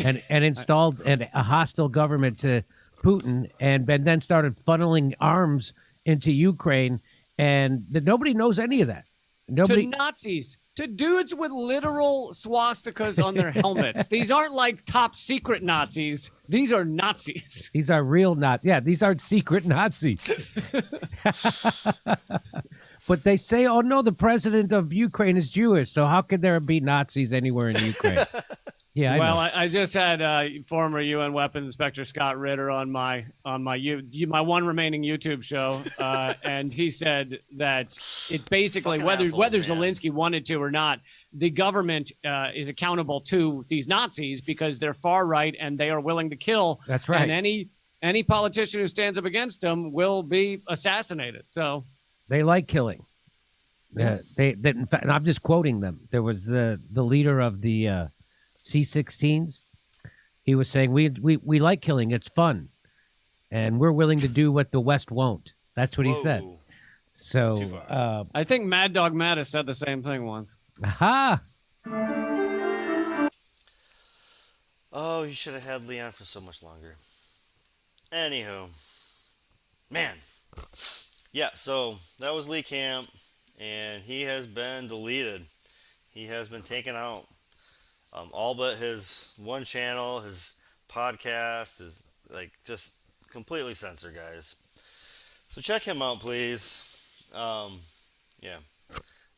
and installed a hostile government to Putin, and then started funneling arms into Ukraine, and nobody knows any of that. Nobody. To Nazis, to dudes with literal swastikas on their helmets. These aren't like top secret Nazis. These are Nazis. These are real Nazis. Yeah, these aren't secret Nazis. But they say, oh, no, the president of Ukraine is Jewish, so how could there be Nazis anywhere in Ukraine? Yeah, well, I just had former UN Weapons Inspector Scott Ritter on my one remaining YouTube show, and he said that it basically whether Zelensky wanted to or not, the government is accountable to these Nazis because they're far right and they are willing to kill. That's right. And any politician who stands up against them will be assassinated. So they like killing. They in fact, and I'm just quoting them. There was the leader of the C-16s. He was saying, we like killing. It's fun. And we're willing to do what the West won't. That's what he said. So I think Mad Dog Mattis said the same thing once. Aha! Oh, you should have had Leon for so much longer. Anywho. Man. Yeah, so that was Lee Camp, and he has been deleted. He has been taken out. All but his one channel, his podcast is just completely censored, guys. So check him out, please. Yeah,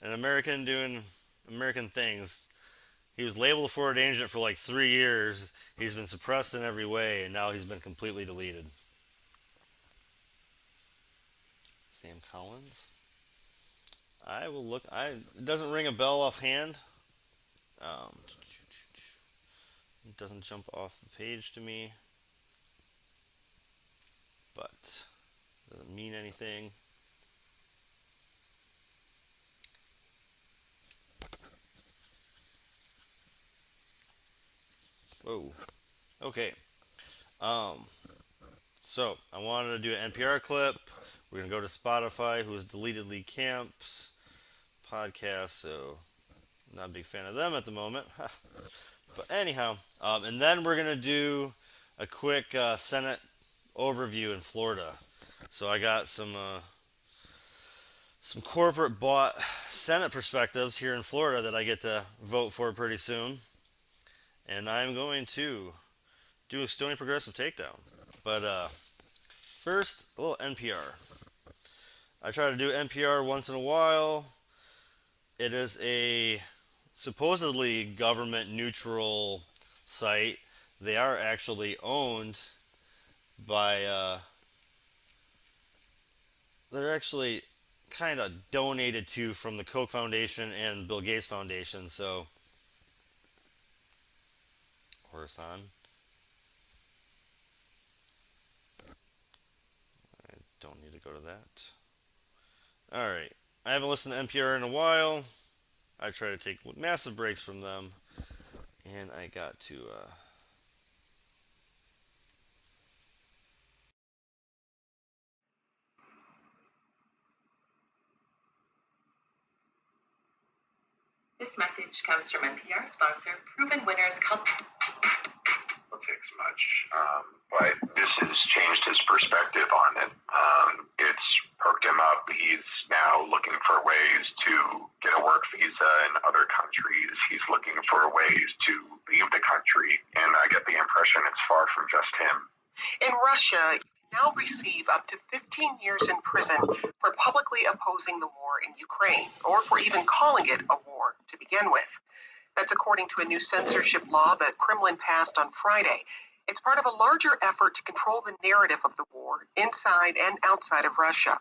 an American doing American things. He was labeled a foreign agent for 3 years. He's been suppressed in every way, and now he's been completely deleted. Sam Collins. I will look. It doesn't ring a bell offhand. It doesn't jump off the page to me, but doesn't mean anything. Whoa. Okay. So I wanted to do an NPR clip. We're gonna go to Spotify, who has deleted Lee Camp's podcast, so not a big fan of them at the moment. But anyhow, and then we're gonna do a quick Senate overview in Florida. So I got some corporate bought Senate perspectives here in Florida that I get to vote for pretty soon, and I'm going to do a Stoney progressive takedown. But first, a little NPR. I try to do NPR once in a while. It is a supposedly government neutral site. They are actually owned by they're actually kind of donated to from the Koch Foundation and Bill Gates Foundation. So Horasan, I don't need to go to that. Alright, I haven't listened to NPR in a while. I try to take massive breaks from them, and I got to This message comes from NPR sponsor Proven Winners fix much, but this has changed his perspective on it. It's perked him up. He's now looking for ways to get a work visa in other countries. He's looking for ways to leave the country, and I get the impression it's far from just him. In Russia, you can now receive up to 15 years in prison for publicly opposing the war in Ukraine, or for even calling it a war to begin with. That's according to a new censorship law the Kremlin passed on Friday. It's part of a larger effort to control the narrative of the war inside and outside of Russia.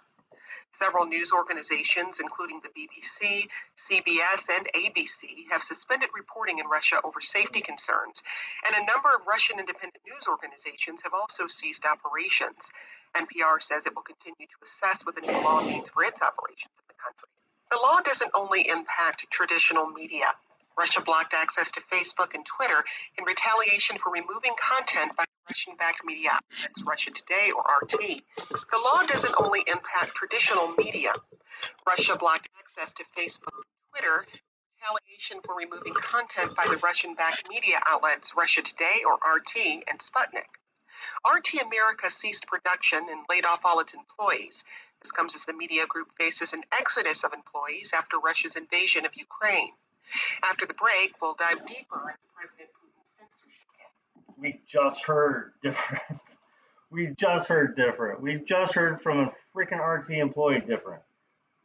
Several news organizations, including the BBC, CBS, and ABC, have suspended reporting in Russia over safety concerns, and a number of Russian independent news organizations have also ceased operations. NPR says it will continue to assess what the new law means for its operations in the country. The law doesn't only impact traditional media. Russia blocked access to Facebook and Twitter in retaliation for removing content by Russian-backed media outlets Russia Today or RT. The law doesn't only impact traditional media. Russia blocked access to Facebook and Twitter in retaliation for removing content by the Russian-backed media outlets Russia Today or RT and Sputnik. RT America ceased production and laid off all its employees. This comes as the media group faces an exodus of employees after Russia's invasion of Ukraine. After the break, we'll dive deeper into President Putin's censorship campaign. We just heard different. We just heard from a freaking RT employee different.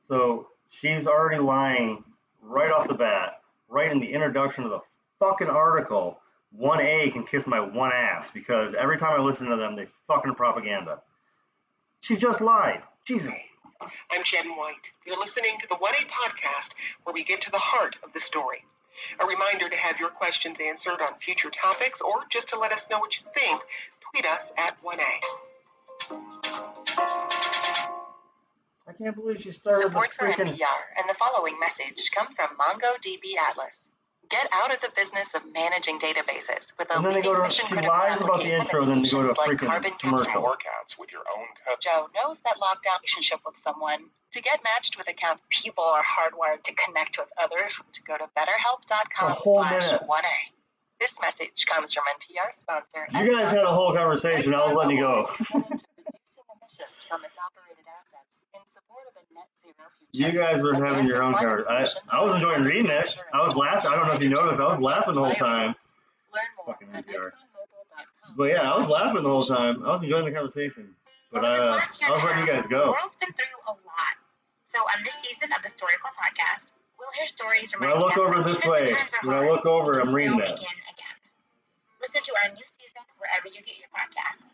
So she's already lying right off the bat, right in the introduction of the fucking article. 1A can kiss my one ass because every time I listen to them, they fucking propaganda. She just lied. Jesus. I'm Jen White. You're listening to the 1A podcast, where we get to the heart of the story. A reminder to have your questions answered on future topics, or just to let us know what you think, tweet us at 1A. I can't believe she started Support the freaking... for NPR and the following message come from MongoDB Atlas. Get out of the business of managing databases with a leading mission-critical lies about the intro, then they go to a like freaking carbon commercial. Workouts with your own cup. Joe knows that lockdown relationship with someone. To get matched with accounts, people are hardwired to connect with others. To go to betterhelp.com/1A. This message comes from NPR sponsor. You guys had a whole conversation. I was letting you go. From its operated assets in support of a net zero future. You guys were having your own conversation. I was enjoying reading it. I was laughing. I don't know if you noticed. I was laughing the whole time. Learn more Fucking at NPR. ExxonMobil.com. But yeah, I was laughing the whole time. I was enjoying the conversation. But I was letting you guys The go. world's been through a lot. So on this season of the Storycorps podcast, we'll hear stories When I look over this way, when I look over, I'm reading that. Begin again. Listen to our new season wherever you get your podcasts.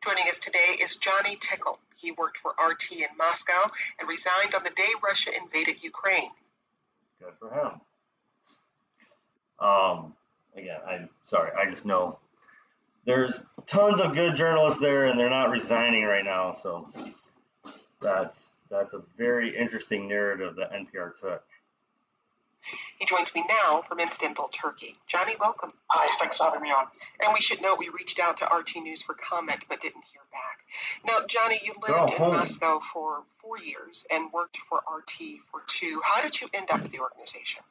Joining us today is Johnny Tickle. He worked for RT in Moscow and resigned on the day Russia invaded Ukraine. Good for him. Again, I'm sorry. I just know there's tons of good journalists there, and they're not resigning right now. So that's a very interesting narrative that NPR took. He joins me now from Istanbul, Turkey. Johnny, welcome. Hi, thanks for having me on. And we should note we reached out to RT News for comment but didn't hear back. Now, Johnny, you lived in Moscow for 4 years and worked for RT for 2. How did you end up at the organization?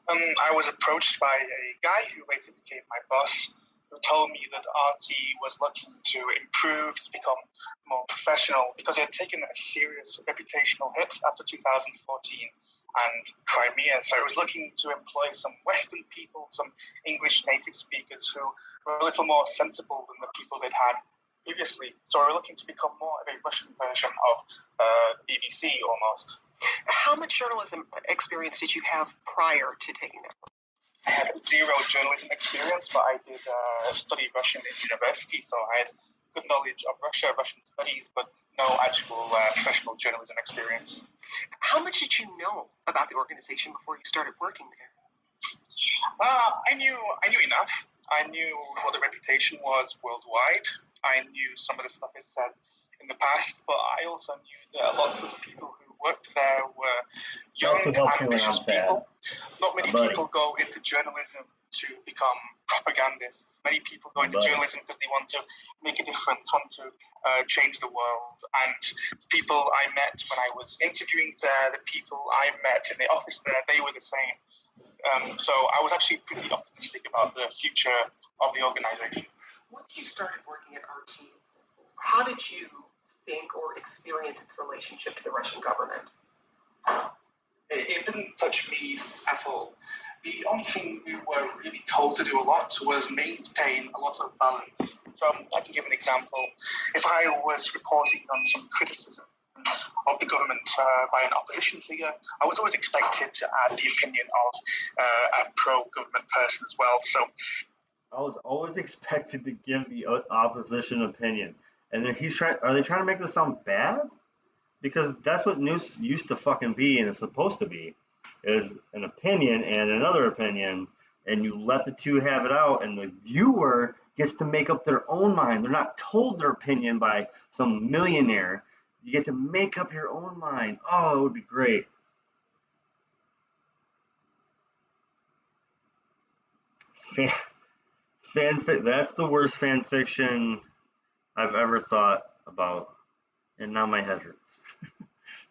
I was approached by a guy who later became my boss, who told me that RT was looking to improve, to become more professional, because it had taken a serious reputational hit after 2014 and Crimea. So it was looking to employ some Western people, some English native speakers who were a little more sensible than the people they'd had previously. So we were looking to become more of a Russian version of BBC almost. How much journalism experience did you have prior to taking that work? I had 0 journalism experience, but I did study Russian in university, so I had good knowledge of Russia, Russian studies, but no actual professional journalism experience. How much did you know about the organization before you started working there? I knew enough. I knew what the reputation was worldwide. I knew some of the stuff it said in the past, but I also knew that lots of the people who worked there were young, ambitious people. Not many people go into journalism to become propagandists. Many people go into journalism because they want to make a difference, want to change the world. And people I met when I was interviewing there, the people I met in the office there, they were the same. So I was actually pretty optimistic about the future of the organization. Once you started working at RT, how did you think or experience its relationship to the Russian government? It didn't touch me at all. The only thing we were really told to do a lot was maintain a lot of balance. So I can give an example. If I was reporting on some criticism of the government by an opposition figure, I was always expected to add the opinion of a pro-government person as well. So I was always expected to give the opposition opinion, and then are they trying to make this sound bad? Because that's what news used to fucking be, and it's supposed to be, is an opinion and another opinion, and you let the two have it out, and the viewer gets to make up their own mind. They're not told their opinion by some millionaire. You get to make up your own mind. Oh, it would be great. That's the worst fan fiction I've ever thought about, and now my head hurts.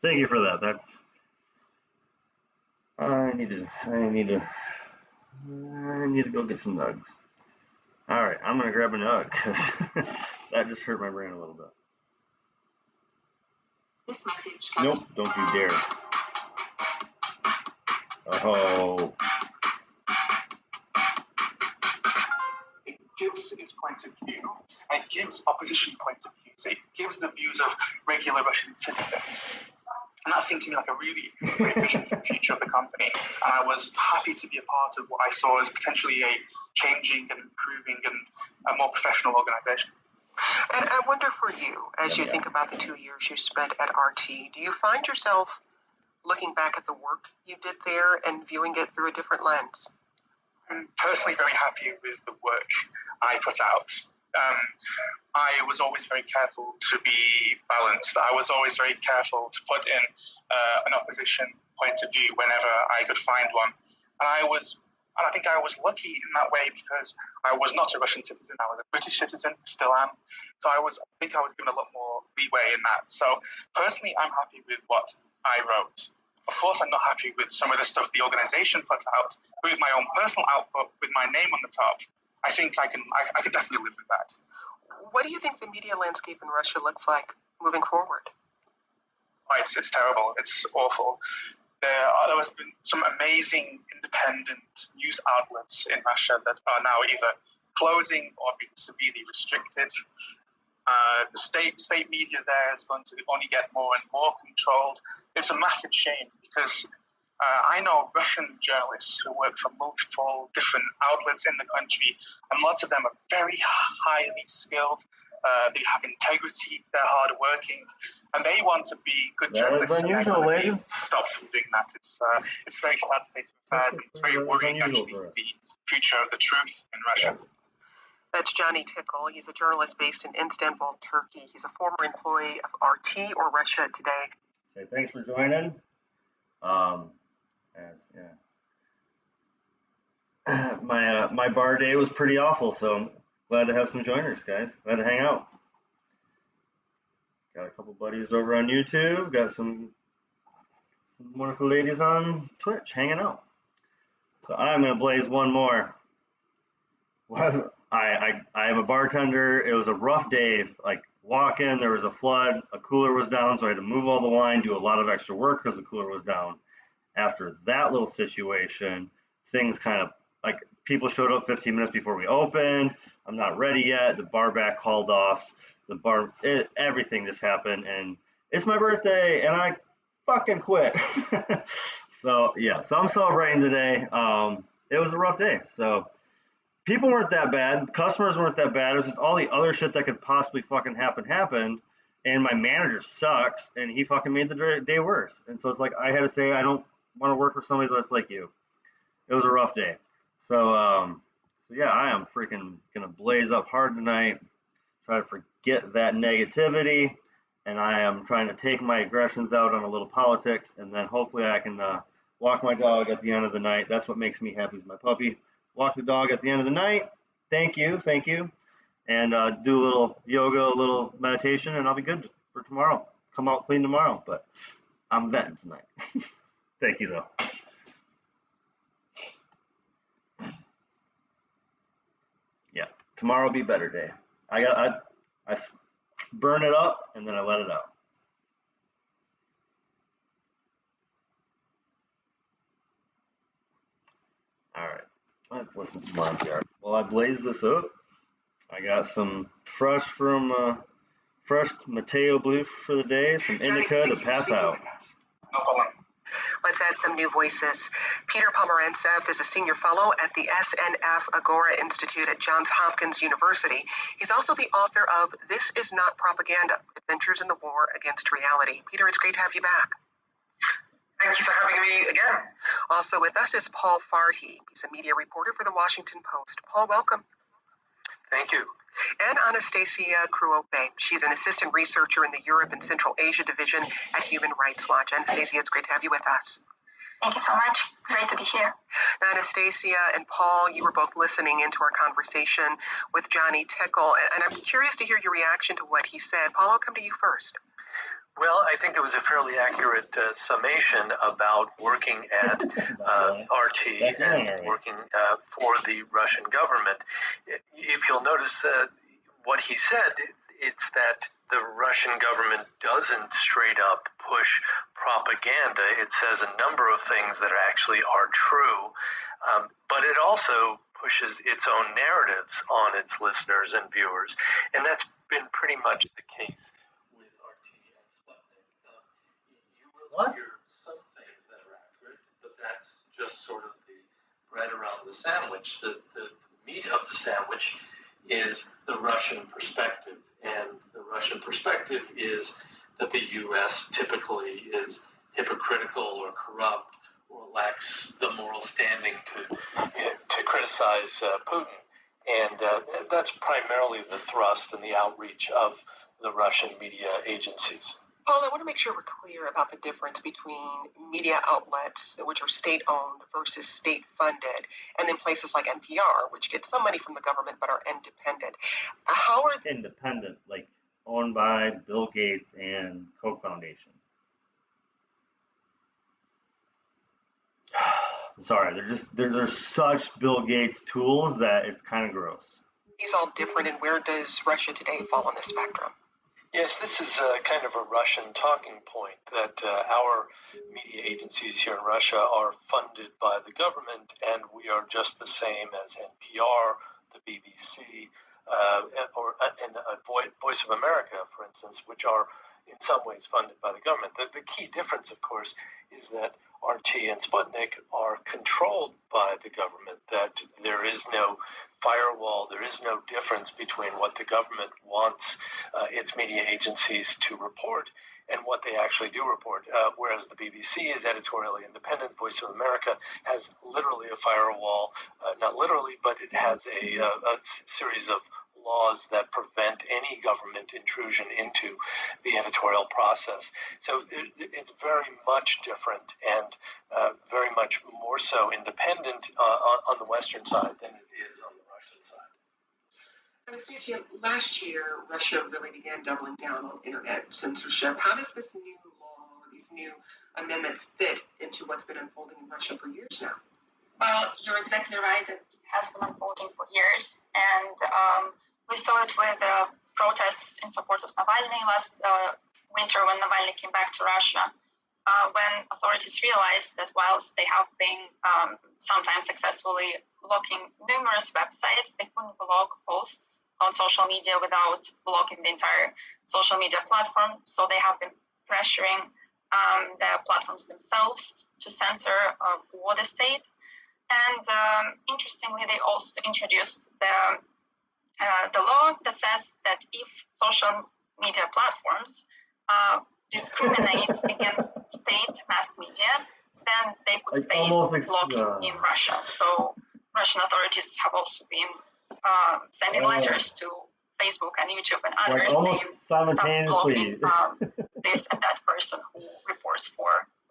Thank you for that. I need to go get some nugs. All right, I'm gonna grab a nug because that just hurt my brain a little bit. This message comes. Nope, don't you dare. Oh. it gives its point of view, and it gives opposition point of views. It gives the views of regular Russian citizens. And that seemed to me like a really great vision for the future of the company. And I was happy to be a part of what I saw as potentially a changing and improving and a more professional organization. And I wonder for you, as you think about the 2 years you spent at RT, do you find yourself looking back at the work you did there and viewing it through a different lens? I'm personally very happy with the work I put out. I was always very careful to be balanced. I was always very careful to put in an opposition point of view whenever I could find one. And I think I was lucky in that way because I was not a Russian citizen. I was a British citizen, still am. So I think I was given a lot more leeway in that. So personally, I'm happy with what I wrote. Of course, I'm not happy with some of the stuff the organization put out, but with my own personal output, with my name on the top, I think I can definitely live with that. What do you think the media landscape in Russia looks like moving forward? It's terrible. It's awful. There has been some amazing independent news outlets in Russia that are now either closing or being severely restricted. The state media there is going to only get more and more controlled. It's a massive shame because I know Russian journalists who work for multiple different outlets in the country, and lots of them are very highly skilled. They have integrity, they're hardworking, and they want to be good journalists. That is unusual, lady. Stop from doing that. It's very sad state of affairs, and it's very worrying actually for the future of the truth in Russia. That's Johnny Tickle. He's a journalist based in Istanbul, Turkey. He's a former employee of RT, or Russia Today. Say thanks for joining. My bar day was pretty awful, so I'm glad to have some joiners, guys. Glad to hang out. Got a couple buddies over on YouTube. Got some wonderful ladies on Twitch hanging out. So I'm gonna blaze one more. I am a bartender. It was a rough day. Like walk in, there was a flood. A cooler was down, so I had to move all the wine, do a lot of extra work because the cooler was down. After that little situation, things kind of like people showed up 15 minutes before we opened. I'm not ready yet. The bar back called off. Everything just happened, and it's my birthday, and I fucking quit. So yeah, so I'm celebrating today. It was a rough day. So people weren't that bad. Customers weren't that bad. It was just all the other shit that could possibly fucking happened. And my manager sucks, and he fucking made the day worse. And so it's like I had to say I don't want to work for somebody that's like you. It was a rough day. So yeah, I am freaking gonna blaze up hard tonight. Try to forget that negativity, and I am trying to take my aggressions out on a little politics, and then hopefully I can walk my dog at the end of the night. That's what makes me happy is my puppy. Walk the dog at the end of the night. Thank you. And do a little yoga, a little meditation, and I'll be good for tomorrow. Come out clean tomorrow, but I'm venting tonight. Thank you, though. Yeah, tomorrow will be a better day. I burn it up, and then I let it out. All right, let's listen to some NPR. Well, I blazed this up. I got some fresh from fresh Mateo Blue for the day, some indica to pass out. No problem. Let's add some new voices. Peter Pomerantsev is a senior fellow at the SNF Agora Institute at Johns Hopkins University. He's also the author of This Is Not Propaganda, Adventures in the War Against Reality. Peter, it's great to have you back. Thank you for having me again. Also with us is Paul Farhi. He's a media reporter for the Washington Post. Paul, welcome. Thank you. And Anastasia Kruope. She's an assistant researcher in the Europe and Central Asia Division at Human Rights Watch. Anastasia, it's great to have you with us. Thank you so much. Great to be here. Anastasia and Paul, you were both listening into our conversation with Johnny Tickle, and I'm curious to hear your reaction to what he said. Paul, I'll come to you first. Well, I think it was a fairly accurate summation about working at RT and working for the Russian government. If you'll notice what he said, it's that the Russian government doesn't straight up push propaganda. It says a number of things that actually are true, but it also pushes its own narratives on its listeners and viewers, and that's been pretty much the case. Hear some things that are accurate, but that's just sort of the bread around the sandwich. The meat of the sandwich is the Russian perspective, and the Russian perspective is that the U.S. typically is hypocritical or corrupt or lacks the moral standing to criticize Putin, and that's primarily the thrust and the outreach of the Russian media agencies. Paul, I want to make sure we're clear about the difference between media outlets, which are state-owned versus state-funded, and then places like NPR, which get some money from the government but are independent. How are they independent, like owned by Bill Gates and Koch Foundation? I'm sorry, they're such Bill Gates tools that it's kind of gross. These all different, and where does Russia today fall on the spectrum? Yes, this is kind of a Russian talking point that our media agencies here in Russia are funded by the government, and we are just the same as NPR, the BBC, and Voice of America, for instance, which are in some ways funded by the government. The key difference, of course, is that RT and Sputnik are controlled by the government, that there is no firewall, there is no difference between what the government wants its media agencies to report and what they actually do report. Whereas the BBC is editorially independent, Voice of America has literally a firewall, not literally, but it has a series of laws that prevent any government intrusion into the editorial process. So it's very much different and very much more so independent on the Western side than it is on the Russian side. Anastasia, last year, Russia really began doubling down on internet censorship. How does this new law or these new amendments fit into what's been unfolding in Russia for years now? Well, you're exactly right. It has been unfolding for years, and we saw it with protests in support of Navalny last winter when Navalny came back to Russia, when authorities realized that whilst they have been sometimes successfully blocking numerous websites, they couldn't block posts on social media without blocking the entire social media platform. So they have been pressuring the platforms themselves to censor for the state. And interestingly, they also introduced the law that says that if social media platforms discriminate against state mass media, then they could face blocking in Russia. So Russian authorities have also been sending letters to Facebook and YouTube and others saying stop blocking this and that person who reports for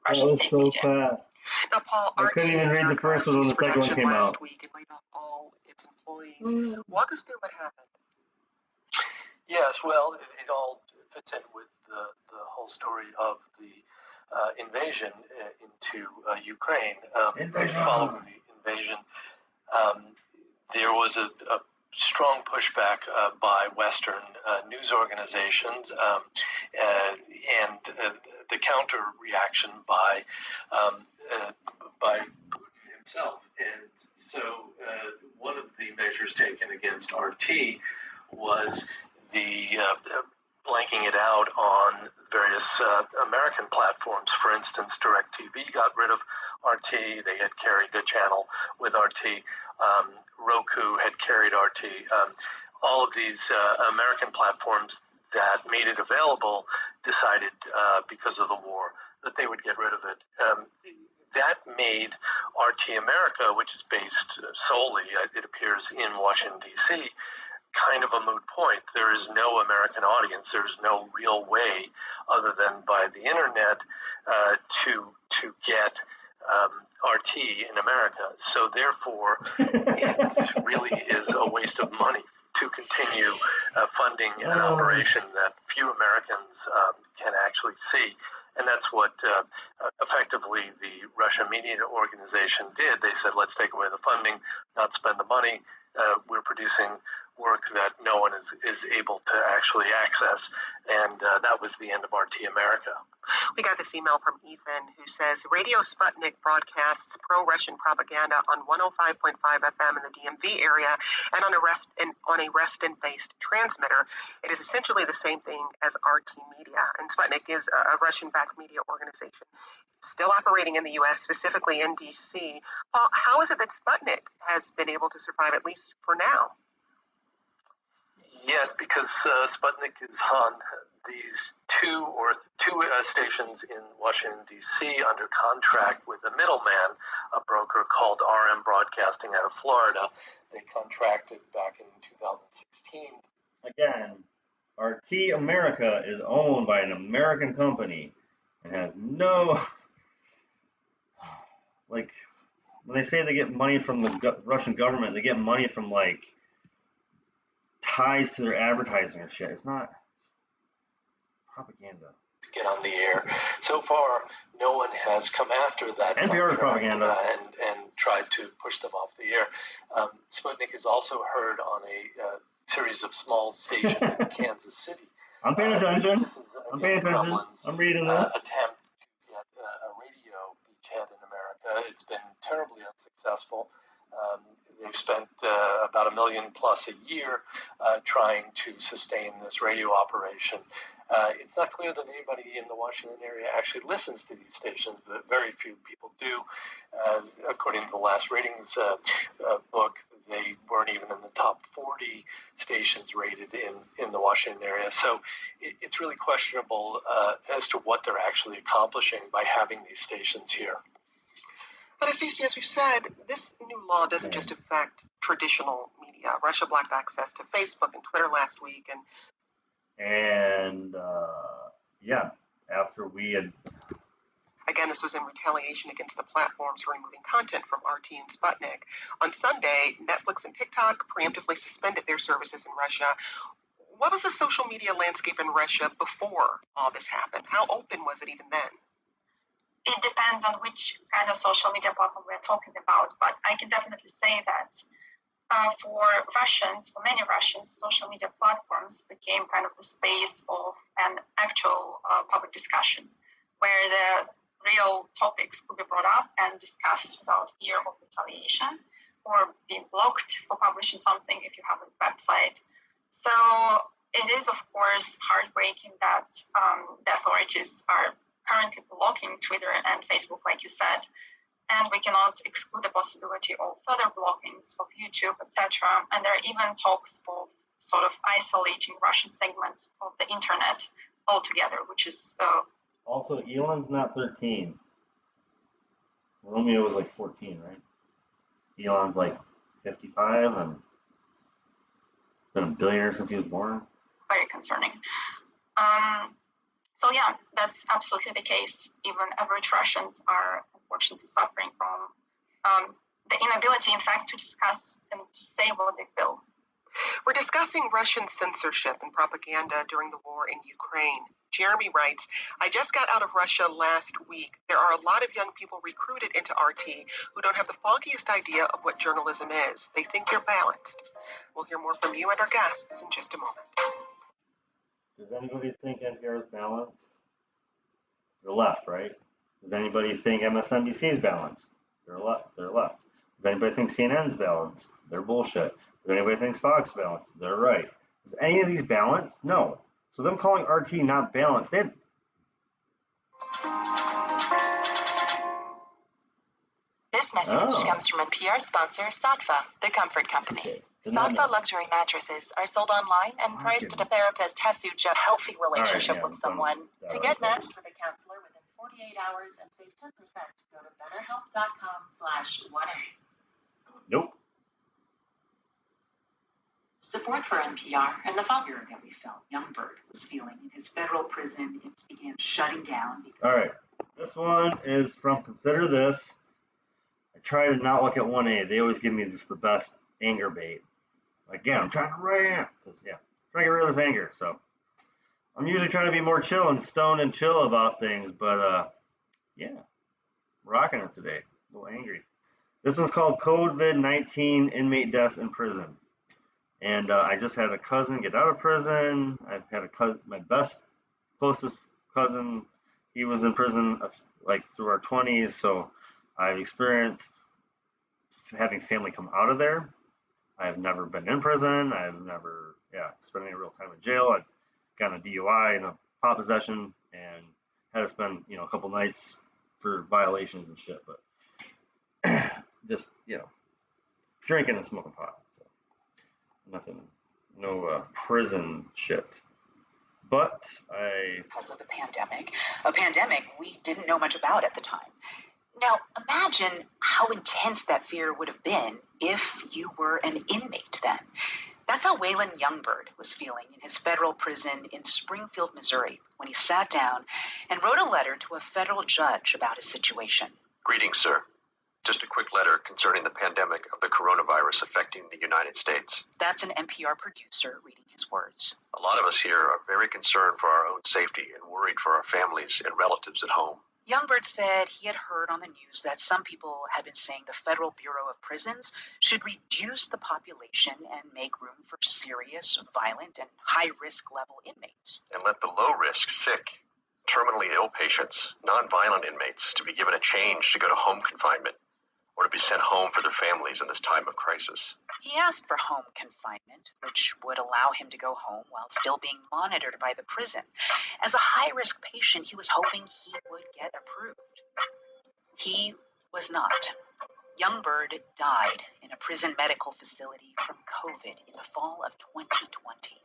Russian state media. Fast. Now, Paul, I couldn't even read the first one when the second one came out. Last week and laid off all its employees. Walk us through what happened. Yes, well, it all fits in with the whole story of the invasion into Ukraine. Following the invasion, there was a strong pushback by Western news organizations and the counter reaction by Putin himself. And so one of the measures taken against RT was the blanking it out on various American platforms. For instance, DirecTV got rid of RT. They had carried a channel with RT. Roku had carried RT. All of these American platforms that made it available decided, because of the war, that they would get rid of it. That made RT America, which is based solely, it appears, in Washington, D.C., kind of a moot point. There is no American audience. There's no real way, other than by the internet, to get RT in America. So therefore, it really is a waste of money to continue funding an operation that few Americans can actually see. And that's what effectively the Russia Media Organization did. They said, let's take away the funding, not spend the money. We're producing work that no one is able to actually access. And that was the end of RT America. We got this email from Ethan who says, Radio Sputnik broadcasts pro-Russian propaganda on 105.5 FM in the DMV area and on a Reston-based transmitter. It is essentially the same thing as RT Media, and Sputnik is a Russian-backed media organization still operating in the U.S., specifically in D.C. Paul, how is it that Sputnik has been able to survive, at least for now? Yes, because Sputnik is on these two stations in Washington, D.C. under contract with a middleman, a broker called RM Broadcasting out of Florida. They contracted back in 2016. Again, RT America is owned by an American company and has no, like, when they say they get money from the Russian government, they get money from, like, ties to their advertising or shit. It's not propaganda. Get on the air. So far, no one has come after that NPR propaganda and tried to push them off the air. Sputnik is also heard on a series of small stations in Kansas City. I'm paying attention. This is, I'm paying attention. I'm reading this. Attempt to get a radio beachhead in America. It's been terribly unsuccessful. They've spent about $1 million plus a year trying to sustain this radio operation. It's not clear that anybody in the Washington area actually listens to these stations, but very few people do. According to the last ratings book, they weren't even in the top 40 stations rated in the Washington area. So it's really questionable as to what they're actually accomplishing by having these stations here. But as we've said, this new law doesn't just affect traditional media. Russia blocked access to Facebook and Twitter last week, and after we had, again, this was in retaliation against the platforms for removing content from RT and Sputnik. On Sunday, Netflix and TikTok preemptively suspended their services in Russia. What was the social media landscape in Russia before all this happened? How open was it even then? It depends on which kind of social media platform we're talking about, but I can definitely say that for many Russians, social media platforms became kind of the space of an actual public discussion, where the real topics could be brought up and discussed without fear of retaliation or being blocked for publishing something if you have a website. So it is, of course, heartbreaking that the authorities are currently blocking Twitter and Facebook, like you said, and we cannot exclude the possibility of further blockings of YouTube, etc. And there are even talks of sort of isolating Russian segments of the internet altogether, which is also, Elon's not 13. Romeo was like 14, right? Elon's like 55 and been a billionaire since he was born. Very concerning. So yeah, that's absolutely the case. Even average Russians are unfortunately suffering from the inability, in fact, to discuss and to say what they feel. We're discussing Russian censorship and propaganda during the war in Ukraine. Jeremy writes, I just got out of Russia last week. There are a lot of young people recruited into RT who don't have the foggiest idea of what journalism is. They think they're balanced. We'll hear more from you and our guests in just a moment. Does anybody think NPR is balanced? They're left, right? Does anybody think MSNBC is balanced? They're left. Does anybody think CNN's balanced? They're bullshit. Does anybody think Fox is balanced? They're right. Is any of these balanced? No. So them calling RT not balanced, they had... This message comes from NPR sponsor Saatva, the comfort company. Saatva luxury mattresses are sold online and priced at a therapist has to a healthy relationship with someone. To get matched with a counselor within 48 hours and save 10%, go to betterhelp.com/1A. Nope. Support for NPR and the fear that we felt Youngbird was feeling in his federal prison. It began shutting down. All right. This one is from Consider This. I try to not look at 1A. They always give me just the best anger bait. Again, I'm trying to rant. Trying to get rid of this anger. So I'm usually trying to be more chill and stoned and chill about things. But, rocking it today. A little angry. This one's called COVID-19 Inmate Deaths in Prison. And I just had a cousin get out of prison. I've had a cousin, my closest cousin, he was in prison like through our 20s. So I've experienced having family come out of there. I've never been in prison. I've never, spent any real time in jail. I've gotten a DUI and a pot possession and had to spend, a couple nights for violations and shit. But just, drinking and smoking pot. So nothing, no prison shit. But because of the pandemic, a pandemic we didn't know much about at the time. Now, imagine how intense that fear would have been if you were an inmate then. That's how Waylon Youngbird was feeling in his federal prison in Springfield, Missouri, when he sat down and wrote a letter to a federal judge about his situation. Greetings, sir. Just a quick letter concerning the pandemic of the coronavirus affecting the United States. That's an NPR producer reading his words. A lot of us here are very concerned for our own safety and worried for our families and relatives at home. Youngbird said he had heard on the news that some people had been saying the Federal Bureau of Prisons should reduce the population and make room for serious, violent, and high-risk level inmates. And let the low-risk, sick, terminally ill patients, non-violent inmates, to be given a change to go to home confinement or to be sent home for their families in this time of crisis. He asked for home confinement, which would allow him to go home while still being monitored by the prison. As a high-risk patient, he was hoping he would get approved. He was not. Youngbird died in a prison medical facility from COVID in the fall of 2020.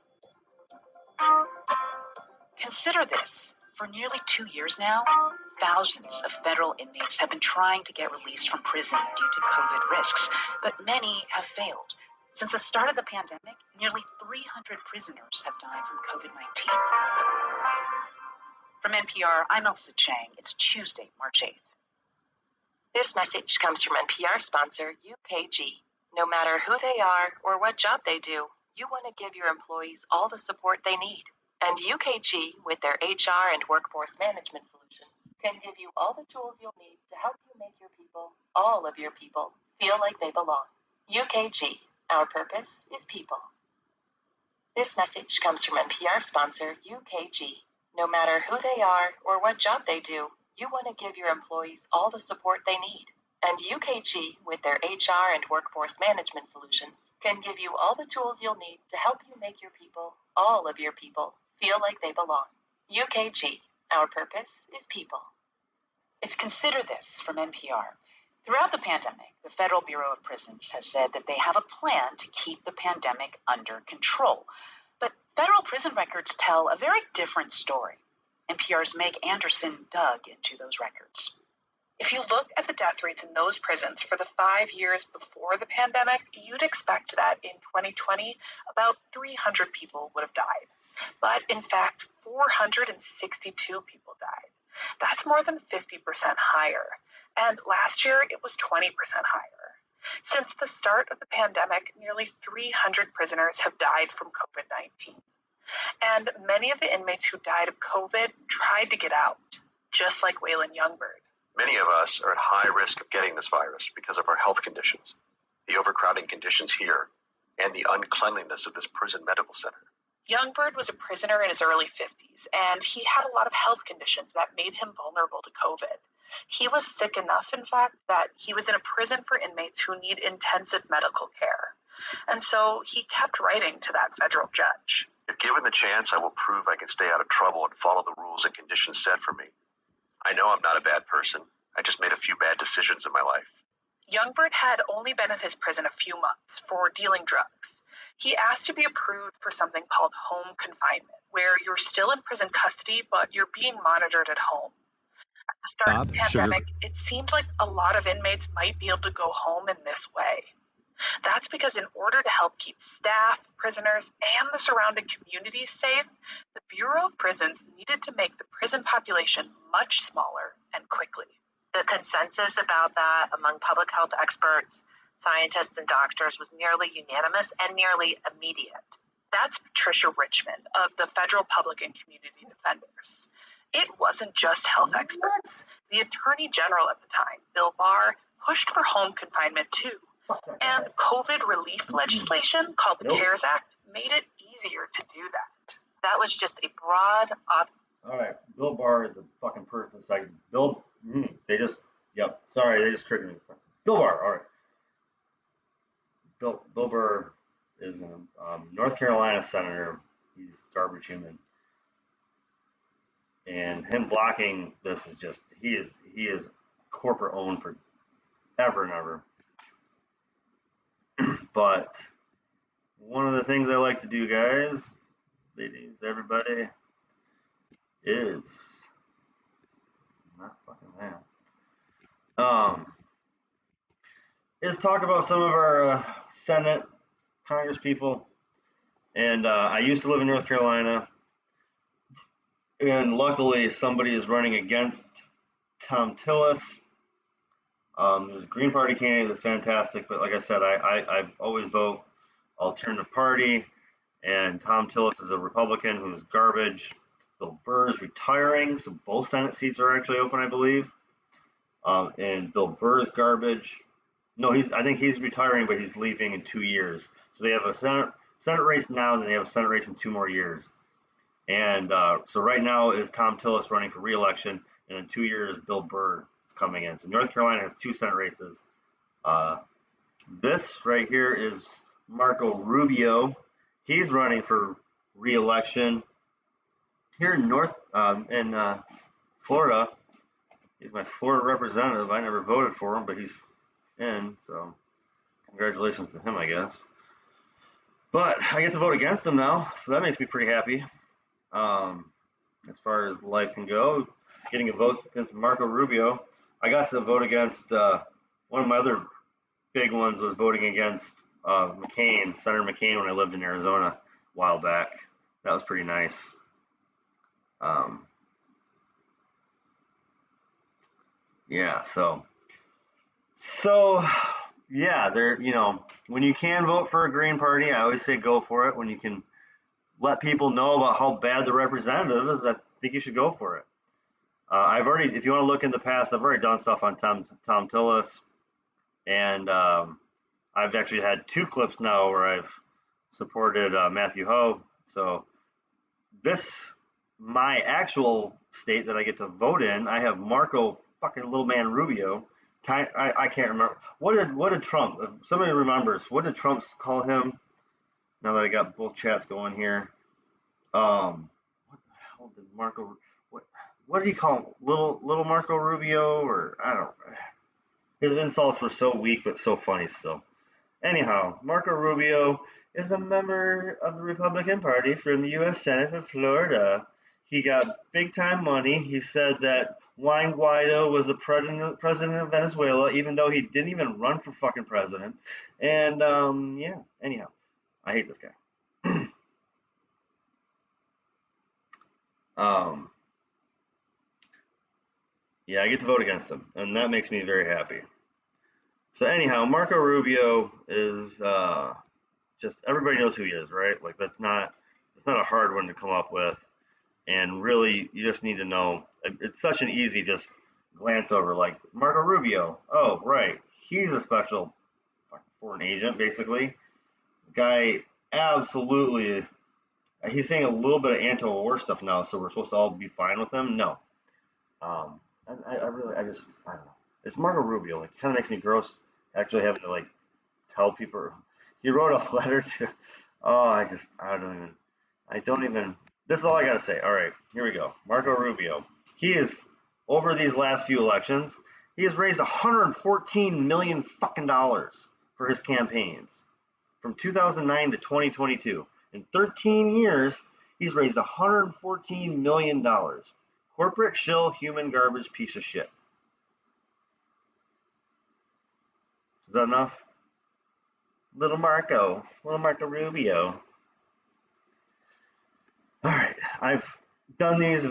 Consider this. For nearly 2 years now, thousands of federal inmates have been trying to get released from prison due to COVID risks, but many have failed. Since the start of the pandemic, nearly 300 prisoners have died from COVID-19. From NPR, I'm Elsa Chang. It's Tuesday, March 8th. This message comes from NPR sponsor UKG. No matter who they are or what job they do, you want to give your employees all the support they need. And UKG, with their HR and workforce management solutions, can give you all the tools you'll need to help you make your people, all of your people, feel like they belong. UKG, our purpose is people. This message comes from NPR sponsor UKG. No matter who they are or what job they do, you want to give your employees all the support they need. And UKG, with their HR and workforce management solutions, can give you all the tools you'll need to help you make your people, all of your people, feel like they belong. UKG, our purpose is people. It's Consider This from NPR. Throughout the pandemic, the Federal Bureau of Prisons has said that they have a plan to keep the pandemic under control. But federal prison records tell a very different story. NPR's Meg Anderson dug into those records. If you look at the death rates in those prisons for the 5 years before the pandemic, you'd expect that in 2020, about 300 people would have died. But in fact, 462 people died. That's more than 50% higher. And last year, it was 20% higher. Since the start of the pandemic, nearly 300 prisoners have died from COVID-19. And many of the inmates who died of COVID tried to get out, just like Waylon Youngbird. Many of us are at high risk of getting this virus because of our health conditions, the overcrowding conditions here, and the uncleanliness of this prison medical center. Youngbird was a prisoner in his early 50s, and he had a lot of health conditions that made him vulnerable to COVID. He was sick enough, in fact, that he was in a prison for inmates who need intensive medical care. And so he kept writing to that federal judge. If given the chance, I will prove I can stay out of trouble and follow the rules and conditions set for me. I know I'm not a bad person. I just made a few bad decisions in my life. Youngbird had only been at his prison a few months for dealing drugs. He asked to be approved for something called home confinement, where you're still in prison custody, but you're being monitored at home. At the start of the pandemic, it seemed like a lot of inmates might be able to go home in this way. That's because in order to help keep staff, prisoners, and the surrounding communities safe, the Bureau of Prisons needed to make the prison population much smaller and quickly. The consensus about that among public health experts, scientists, and doctors was nearly unanimous and nearly immediate. That's Patricia Richmond of the Federal Public and Community Defenders. It wasn't just health experts. The Attorney General at the time, Bill Barr, pushed for home confinement too. And COVID relief legislation called the CARES Act made it easier to do that. That was just a broad All right, Bill Barr is a fucking person. It's like they just triggered me. Bill Barr, all right. Bill Barr is a North Carolina senator. He's garbage human, and him blocking this is just he is corporate owned for ever and ever. But one of the things I like to do, guys, ladies, everybody, is not fucking that. Is talk about some of our Senate, Congress people, and I used to live in North Carolina, and luckily somebody is running against Tom Tillis. There's a Green Party candidate that's fantastic, but like I said, I always vote alternative party, and Tom Tillis is a Republican who's garbage. Bill Burr is retiring, so both Senate seats are actually open, I believe. And Bill Burr is garbage. No, I think he's retiring, but he's leaving in 2 years. So they have a Senate race now, and then they have a Senate race in 2 more years. And so right now is Tom Tillis running for re-election, and in 2 years, Bill Burr is coming in. So North Carolina has 2 Senate races. This right here is Marco Rubio. He's running for re-election here in Florida. He's my Florida representative. I never voted for him, but he's in, so congratulations to him, I guess. But I get to vote against him now, so that makes me pretty happy. As far as life can go, getting a vote against Marco Rubio. I got to vote against one of my other big ones was voting against Senator McCain, when I lived in Arizona a while back. That was pretty nice. Yeah, so yeah, when you can vote for a Green Party, I always say go for it. When you can let people know about how bad the representative is, I think you should go for it. If you want to look in the past, I've already done stuff on Tom Tillis, and I've actually had 2 clips now where I've supported Matthew Ho. So my actual state that I get to vote in, I have Marco fucking little man Rubio. I can't remember. What did Trump, if somebody remembers, what did Trump call him? Now that I got both chats going here. What the hell did Marco, what did he call him? Little Marco Rubio, or I don't know. His insults were so weak but so funny still. Anyhow, Marco Rubio is a member of the Republican Party from the U.S. Senate for Florida. He got big-time money. He said that Juan Guaido was the president of Venezuela, even though he didn't even run for fucking president. And, yeah, anyhow, I hate this guy. Yeah, I get to vote against him, and that makes me very happy. So anyhow, Marco Rubio is just, everybody knows who he is, right? Like that's not a hard one to come up with, and really you just need to know. It's such an easy just glance over, like Marco Rubio. Oh, right, he's a special foreign agent, basically. Guy, absolutely. He's saying a little bit of anti-war stuff now, so we're supposed to all be fine with him. No. I don't know. It's Marco Rubio. Like, kind of makes me gross actually having to like tell people. He wrote a letter to. Oh, I don't even. I don't even. This is all I gotta say. All right, here we go. Marco Rubio. He is over these last few elections. He has raised 114 million fucking dollars for his campaigns from 2009 to 2022. In 13 years, he's raised 114 million dollars. Corporate shill, human garbage, piece of shit. Is that enough? Little Marco Rubio. All right, I've done these.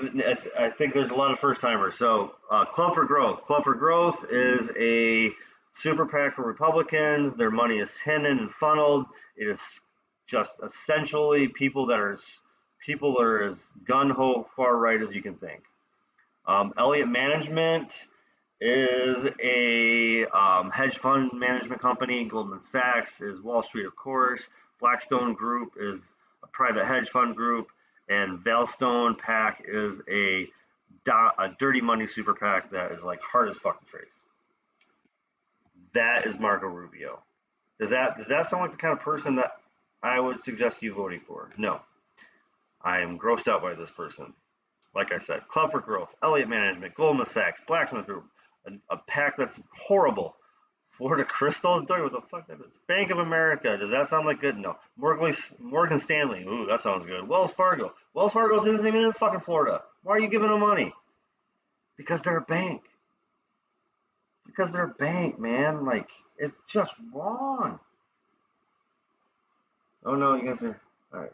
I think there's a lot of first timers. So, Club for Growth. Club for Growth is a super PAC for Republicans. Their money is hidden and funneled. It is just essentially people are as gun ho far right as you can think. Elliott Management is a hedge fund management company. Goldman Sachs is Wall Street, of course. Blackstone Group is a private hedge fund group. And Valstone PAC is a dirty money super PAC that is like hard as fuck to trace. That is Marco Rubio. Does that sound like the kind of person that I would suggest you voting for? No. I am grossed out by this person. Like I said, Club for Growth, Elliott Management, Goldman Sachs, Blacksmith Group, a PAC that's horrible. Florida Crystals, what the fuck that is? Bank of America, does that sound like good? No. Morgan Stanley, ooh, that sounds good. Wells Fargo isn't even in fucking Florida. Why are you giving them money? Because they're a bank. Because they're a bank, man. Like, it's just wrong. Oh no, you guys are, all right.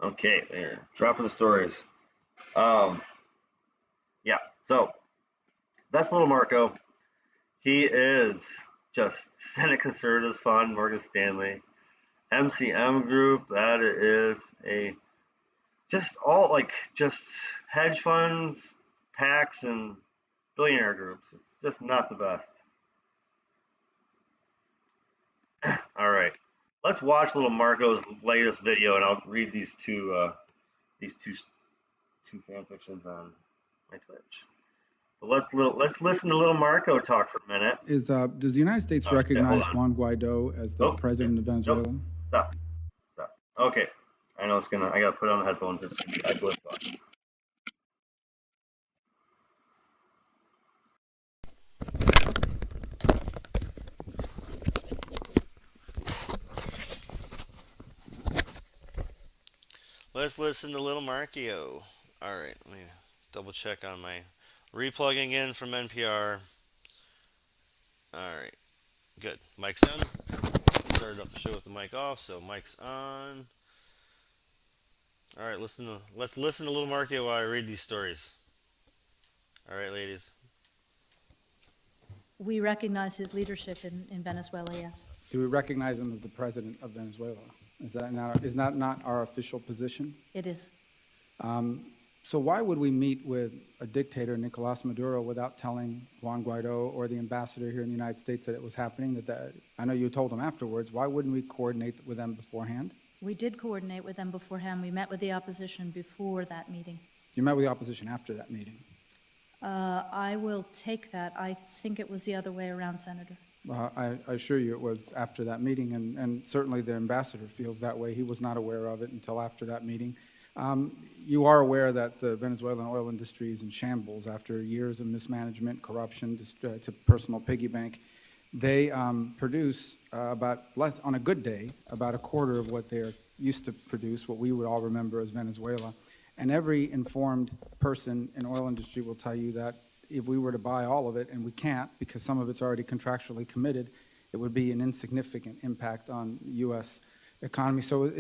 Okay, there. Dropping the stories. Yeah, so that's little Marco. He is just Senate Conservatives Fund, Morgan Stanley. MCM Group, that is just hedge funds, PACs, and billionaire groups. It's just not the best. All right. Let's watch little Marco's latest video, and I'll read these two fan fictions on my Twitch. But let's listen to little Marco talk for a minute. Does the United States recognize Juan Guaido as the president of Venezuela? Nope. Stop. Okay. I know I gotta put on the headphones. I go with thought. Let's listen to little Marcio. All right, let me double check on my replugging in from NPR. All right, good. Mic's on. Started off the show with the mic off, so mic's on. All right, let's listen to little Marcio while I read these stories. All right, ladies. We recognize his leadership in Venezuela, yes. Do we recognize him as the president of Venezuela? Is that not our official position? It is. So why would we meet with a dictator, Nicolas Maduro, without telling Juan Guaido or the ambassador here in the United States that it was happening? I know you told them afterwards. Why wouldn't we coordinate with them beforehand? We did coordinate with them beforehand. We met with the opposition before that meeting. You met with the opposition after that meeting? I will take that. I think it was the other way around, Senator. I assure you it was after that meeting, and certainly the ambassador feels that way. He was not aware of it until after that meeting. You are aware that the Venezuelan oil industry is in shambles after years of mismanagement, corruption, to personal piggy bank. They produce on a good day, about a quarter of what they're used to produce, what we would all remember as Venezuela. And every informed person in oil industry will tell you that if we were to buy all of it, and we can't because some of it's already contractually committed, it would be an insignificant impact on U.S. economy. So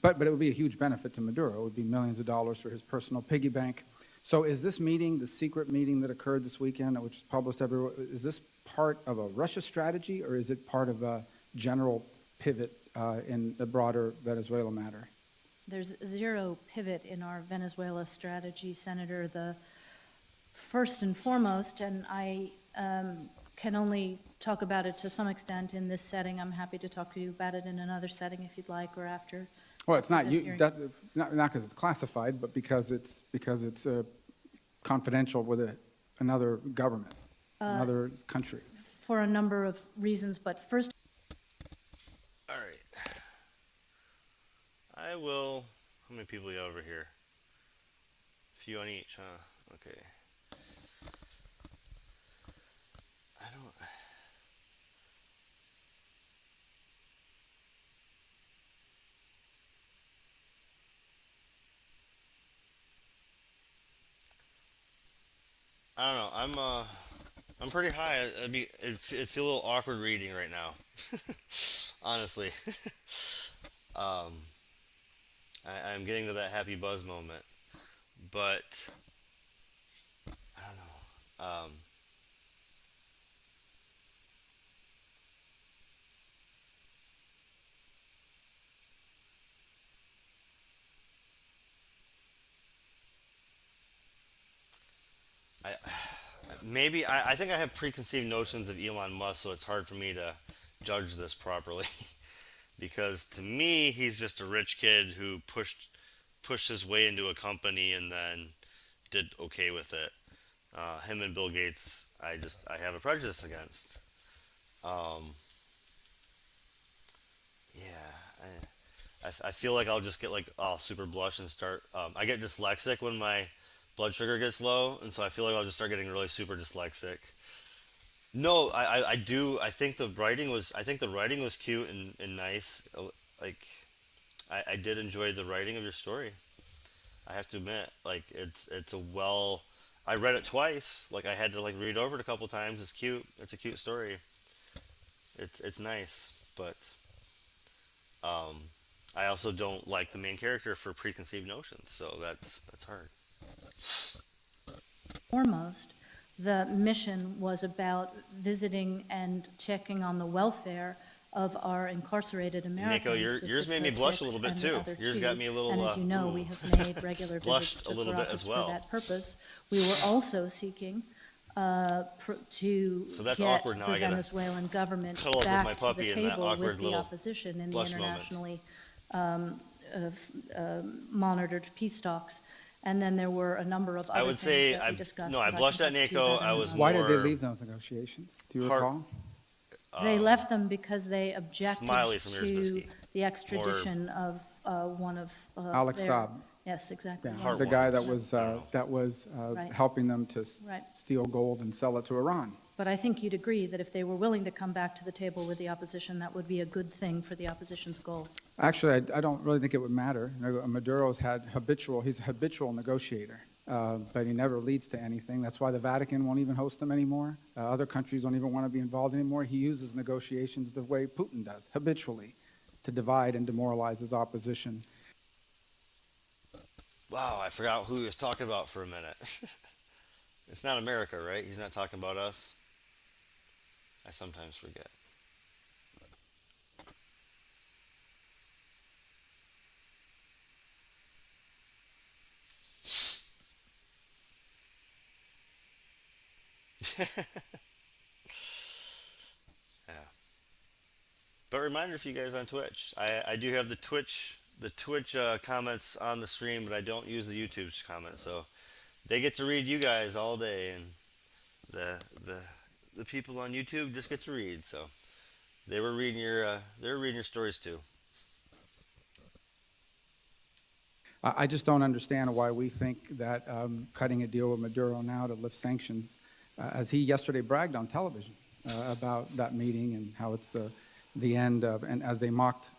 but it would be a huge benefit to Maduro. It would be millions of dollars for his personal piggy bank. So is this meeting, the secret meeting that occurred this weekend, which was published everywhere, is this part of a Russia strategy, or is it part of a general pivot in the broader Venezuela matter? There's zero pivot in our Venezuela strategy, Senator. The first and foremost, and I can only talk about it to some extent in this setting. I'm happy to talk to you about it in another setting if you'd like, or after. Well, it's not you. Not because it's classified, but because it's confidential with another government, another country. for a number of reasons, but first. All right. I will. How many people you got over here? A few on each, huh? Okay. I don't. I don't know. I'm pretty high. It'd feel a little awkward reading right now. Honestly. I'm getting to that happy buzz moment, but I don't know. I maybe I think I have preconceived notions of Elon Musk, so it's hard for me to judge this properly. Because to me, he's just a rich kid who pushed his way into a company and then did okay with it. Him and Bill Gates, I have a prejudice against. Yeah, I feel like I'll just get like I'll super blush and start. I get dyslexic when my blood sugar gets low, and so I feel like I'll just start getting really super dyslexic. No, I do. I think the writing was cute and nice. Like I did enjoy the writing of your story. I have to admit, like it's a well. I read it twice. Like I had to like read over it a couple times. It's cute. It's a cute story. It's nice, but I also don't like the main character for preconceived notions. So that's hard. Foremost, the mission was about visiting and checking on the welfare of our incarcerated Americans. Nico, yours made me blush a little bit too. Yours got me a little. And as you know, we have made regular visits to the office for that purpose. We were also seeking to so that's get awkward now. the Venezuelan government back to the table with the opposition in the internationally monitored peace talks. And then there were a number of other things that we discussed. I blushed at Nico. Why did they leave those negotiations? Do you recall? They left them because they objected to the extradition of one of Alex Saab. Yes, exactly. Yeah, the guy that was helping them to steal gold and sell it to Iran. But I think you'd agree that if they were willing to come back to the table with the opposition, that would be a good thing for the opposition's goals. Actually, I don't really think it would matter. Maduro's he's a habitual negotiator, but he never leads to anything. That's why the Vatican won't even host him anymore. Other countries don't even want to be involved anymore. He uses negotiations the way Putin does, habitually, to divide and demoralize his opposition. Wow, I forgot who he was talking about for a minute. It's not America, right? He's not talking about us. I sometimes forget. Yeah. But reminder for you guys on Twitch. I do have the Twitch comments on the stream, but I don't use the YouTube's comments, so they get to read you guys all day, and the people on YouTube just get to read. So they were reading your stories too. I just don't understand why we think that cutting a deal with Maduro now to lift sanctions, as he yesterday bragged on television about that meeting and how it's the end of, and as they mocked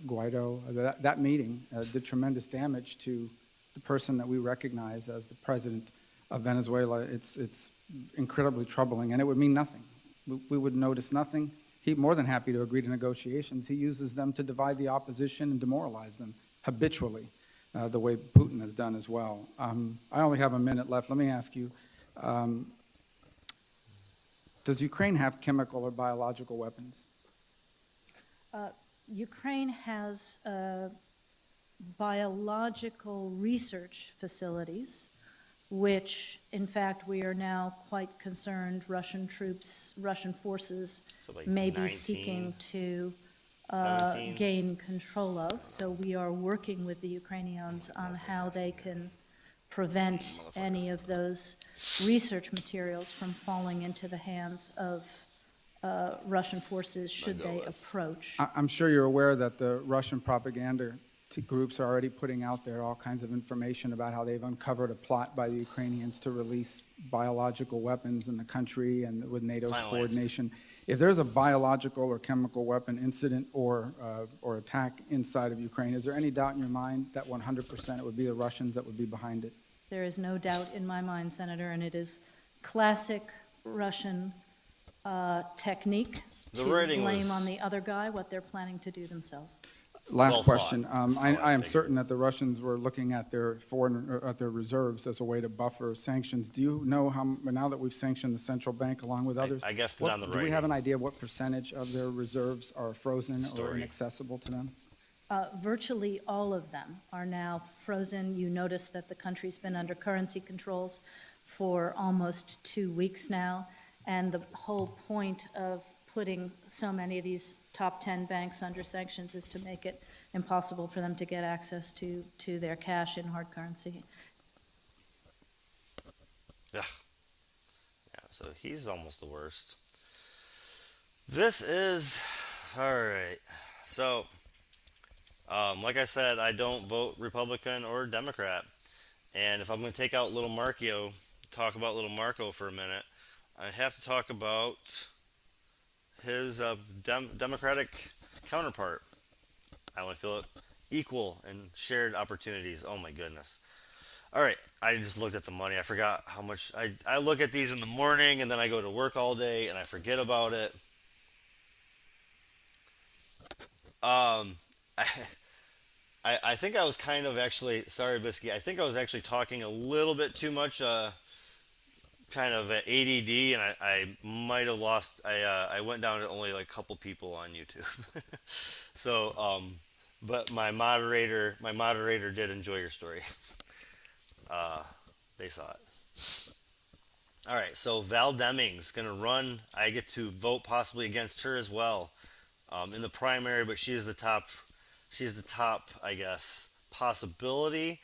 Guaido, that meeting did tremendous damage to the person that we recognize as the president of Venezuela. It's incredibly troubling, and it would mean nothing. We would notice nothing. He's more than happy to agree to negotiations. He uses them to divide the opposition and demoralize them habitually, the way Putin has done as well. I only have a minute left. Let me ask you, does Ukraine have chemical or biological weapons? Ukraine has biological research facilities, which, in fact, we are now quite concerned Russian forces may be seeking to gain control of. So we are working with the Ukrainians on how they can prevent any of those research materials from falling into the hands of Russian forces should they approach. I'm sure you're aware that the Russian propaganda groups are already putting out there all kinds of information about how they've uncovered a plot by the Ukrainians to release biological weapons in the country and with NATO's coordination. If there's a biological or chemical weapon incident or attack inside of Ukraine, is there any doubt in your mind that 100% it would be the Russians that would be behind it? There is no doubt in my mind, Senator, and it is classic Russian technique to blame on the other guy what they're planning to do themselves. Last question. I am certain that the Russians were looking at their their reserves as a way to buffer sanctions. Do you know how, now that we've sanctioned the central bank along with others, I guessed it on the do we writing. have an idea what percentage of their reserves are frozen or inaccessible to them? Virtually all of them are now frozen. You notice that the country's been under currency controls for almost 2 weeks now, and the whole point of putting so many of these top 10 banks under sanctions is to make it impossible for them to get access to their cash in hard currency. Yeah, so he's almost the worst. This is, all right, so like I said, I don't vote Republican or Democrat, and if I'm going to take out little Marco, talk about little Marco for a minute, I have to talk about his Democratic counterpart. I only feel it equal and shared opportunities. Oh my goodness. All right, I just looked at the money. I forgot how much. I look at these in the morning and then I go to work all day and I forget about it. I think I was kind of actually, sorry Bisky, I think I was actually talking a little bit too much kind of ADD, and I might have lost. I went down to only like a couple people on YouTube. So, but my moderator did enjoy your story. They saw it. All right, so Val Demings gonna run. I get to vote possibly against her as well in the primary, but she's the top. She's the top, I guess, possibility.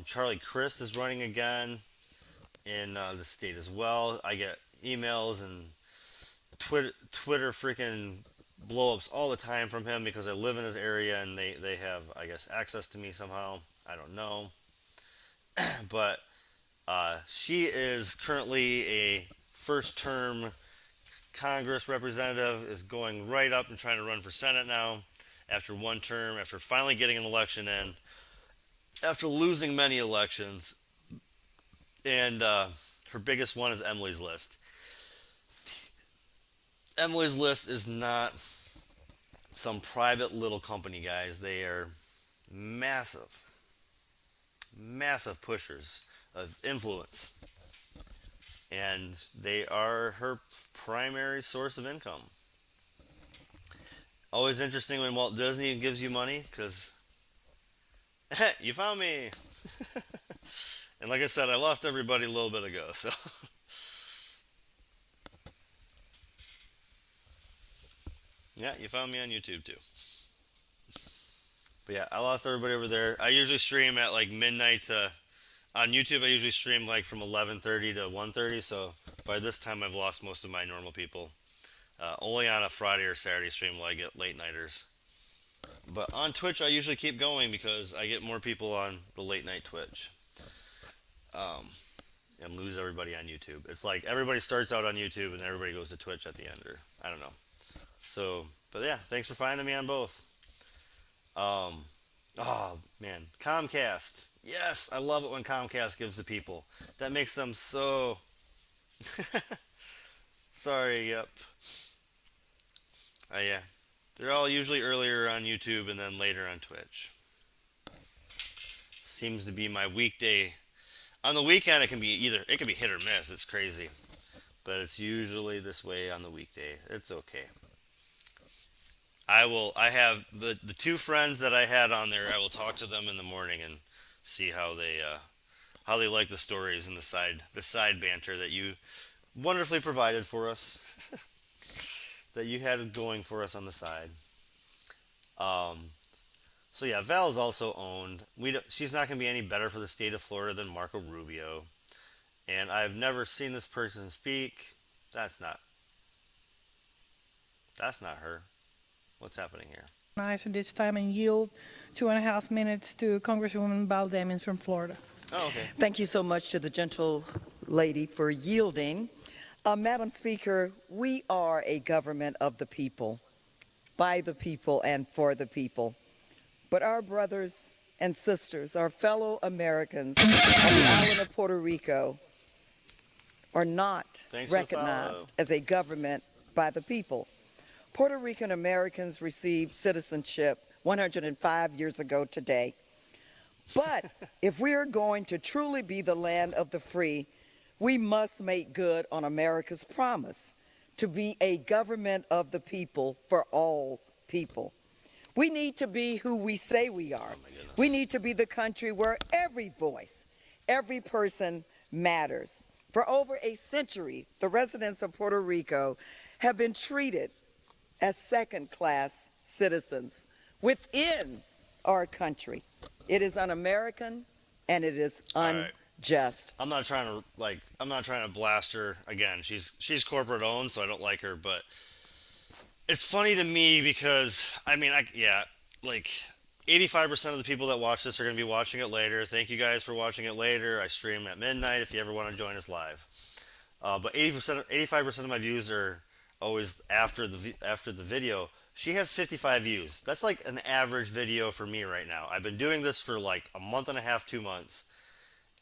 Charlie Crist is running again in the state as well. I get emails and Twitter freaking blow-ups all the time from him because I live in his area and they have, I guess, access to me somehow. I don't know. But she is currently a first-term Congress representative, is going right up and trying to run for Senate now after one term, after finally getting an election in, after losing many elections. And her biggest one is Emily's List. Emily's List is not some private little company, guys. They are massive, massive pushers of influence. And they are her primary source of income. Always interesting when Walt Disney gives you money, because you found me. And like I said, I lost everybody a little bit ago, so. Yeah, you found me on YouTube too. But yeah, I lost everybody over there. I usually stream at like midnight to, on YouTube I usually stream like from 11:30 to 1:30, so by this time I've lost most of my normal people. Only on a Friday or Saturday stream will I get late nighters. But on Twitch I usually keep going because I get more people on the late night Twitch. And lose everybody on YouTube. It's like everybody starts out on YouTube and everybody goes to Twitch at the end, or I don't know. So, but yeah, thanks for finding me on both. Oh man, Comcast. Yes, I love it when Comcast gives to people. That makes them so. Sorry, yep. Yeah, they're all usually earlier on YouTube and then later on Twitch. Seems to be my weekday. On the weekend, it can be hit or miss. It's crazy, but it's usually this way on the weekday. It's okay. I have the two friends that I had on there. I will talk to them in the morning and see how they like the stories and the side banter that you wonderfully provided for us. That you had going for us on the side. So yeah, Val is also owned. She's not going to be any better for the state of Florida than Marco Rubio. And I've never seen this person speak. That's not. That's not her. What's happening here? Nicer this time and yield 2.5 minutes to Congresswoman Val Demings from Florida. Oh, okay. Thank you so much to the gentle lady for yielding. Madam Speaker, we are a government of the people, by the people, and for the people. But our brothers and sisters, our fellow Americans on the island of Puerto Rico, are not recognized as a government by the people. Puerto Rican Americans received citizenship 105 years ago today. But if we are going to truly be the land of the free, we must make good on America's promise to be a government of the people for all people. We need to be who we say we are. We need to be the country where every voice, every person matters. For over a century, the residents of Puerto Rico have been treated as second-class citizens within our country. It is un-American and it is unjust. I'm not trying to blast her again. She's corporate owned, so I don't like her, but it's funny to me because like 85% of the people that watch this are going to be watching it later. Thank you guys for watching it later. I stream at midnight if you ever want to join us live. But 85% of my views are always after the video. She has 55 views. That's like an average video for me right now. I've been doing this for like a month and a half, 2 months.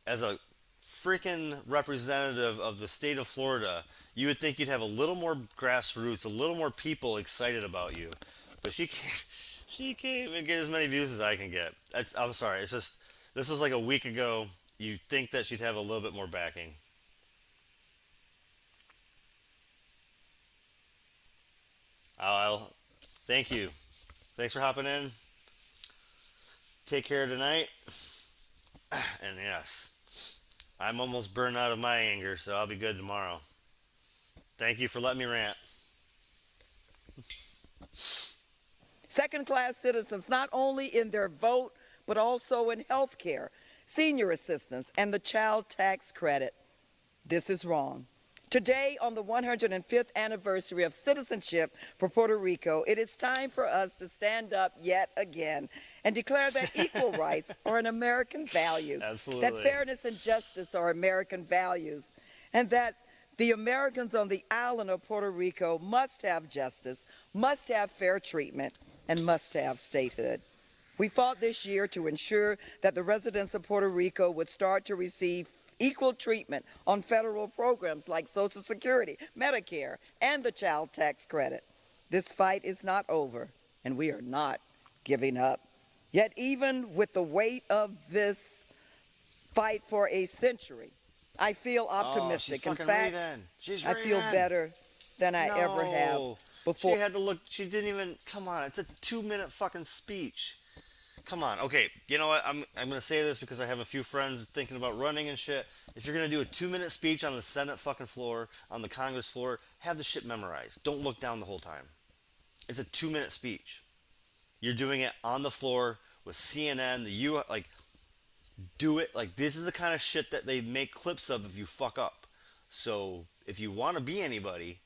As a freaking representative of the state of Florida, you would think you'd have a little more grassroots, a little more people excited about you. But she can't even get as many views as I can get. I'm sorry. It's just, this was like a week ago. You'd think that she'd have a little bit more backing. Thank you. Thanks for hopping in. Take care tonight. And yes, I'm almost burned out of my anger, so I'll be good tomorrow. Thank you for letting me rant. Second-class citizens, not only in their vote, but also in health care, senior assistance, and the child tax credit. This is wrong. Today, on the 105th anniversary of citizenship for Puerto Rico, it is time for us to stand up yet again and declare that equal rights are an American value, Absolutely. that fairness and justice are American values, and that the Americans on the island of Puerto Rico must have justice, must have fair treatment, and must have statehood. We fought this year to ensure that the residents of Puerto Rico would start to receive equal treatment on federal programs like Social Security, Medicare, and the child tax credit. This fight is not over, and we are not giving up. Yet even with the weight of this fight for a century, I feel optimistic. In fact, I feel better than I ever have before. She had to look, she didn't even, come on, it's a 2-minute fucking speech. Come on, okay, you know what, I'm going to say this because I have a few friends thinking about running and shit. If you're going to do a 2-minute speech on the Senate fucking floor, on the Congress floor, have the shit memorized. Don't look down the whole time. It's a 2-minute speech. You're doing it on the floor with CNN, do it. Like, this is the kind of shit that they make clips of if you fuck up. So, if you want to be anybody,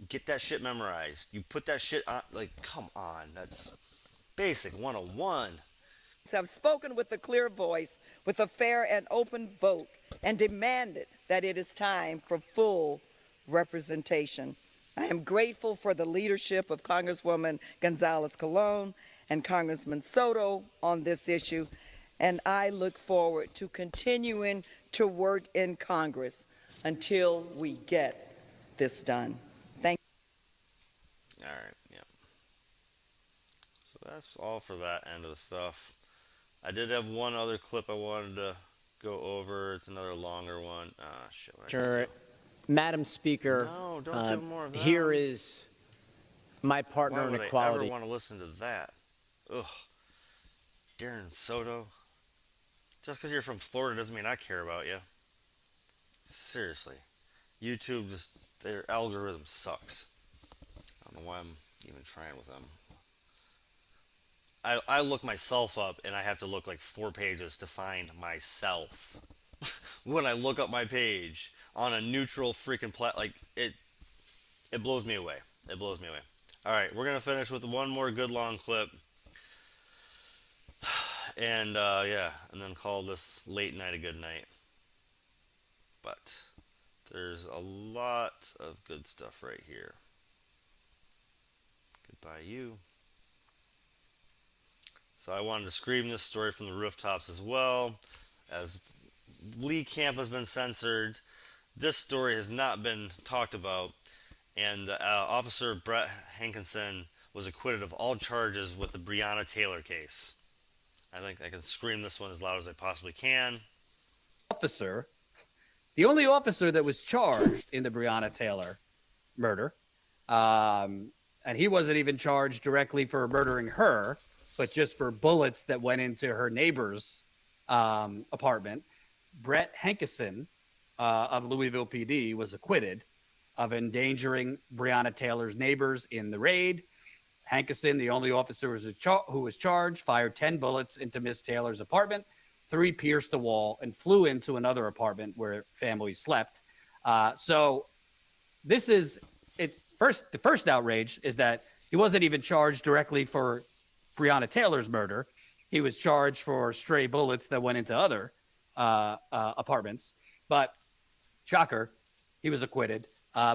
get that shit memorized. You put that shit on, like, come on, that's basic 101. Have spoken with a clear voice, with a fair and open vote, and demanded that it is time for full representation. I am grateful for the leadership of Congresswoman Gonzalez-Colon and Congressman Soto on this issue, and I look forward to continuing to work in Congress until we get this done. Thank you. All right, yeah. So that's all for that end of the stuff. I did have one other clip I wanted to go over. It's another longer one. Ah, shit. Sure. Madam Speaker, No, don't do more of that. here is my partner Why in would equality. I ever want to listen to that? Ugh. Darren Soto. Just because you're from Florida doesn't mean I care about you. Seriously. YouTube their algorithm sucks. I don't know why I'm even trying with them. I look myself up and I have to look like 4 pages to find myself. When I look up my page on a neutral freaking it blows me away. It blows me away. All right, we're gonna finish with one more good long clip, and yeah, and then call this late night a good night. But there's a lot of good stuff right here. Goodbye, you. So I wanted to scream this story from the rooftops as well, as Lee Camp has been censored. This story has not been talked about, and Officer Brett Hankinson was acquitted of all charges with the Breonna Taylor case. I think I can scream this one as loud as I possibly can. Officer, the only officer that was charged in the Breonna Taylor murder, and he wasn't even charged directly for murdering her, but just for bullets that went into her neighbor's apartment. Brett Hankinson of Louisville PD was acquitted of endangering Breonna Taylor's neighbors in the raid. Hankinson, the only officer who was charged, fired 10 bullets into Miss Taylor's apartment. 3 pierced the wall and flew into another apartment where families slept. So this is it. The first outrage is that he wasn't even charged directly for Breonna Taylor's murder. He was charged for stray bullets that went into other apartments. But shocker, he was acquitted.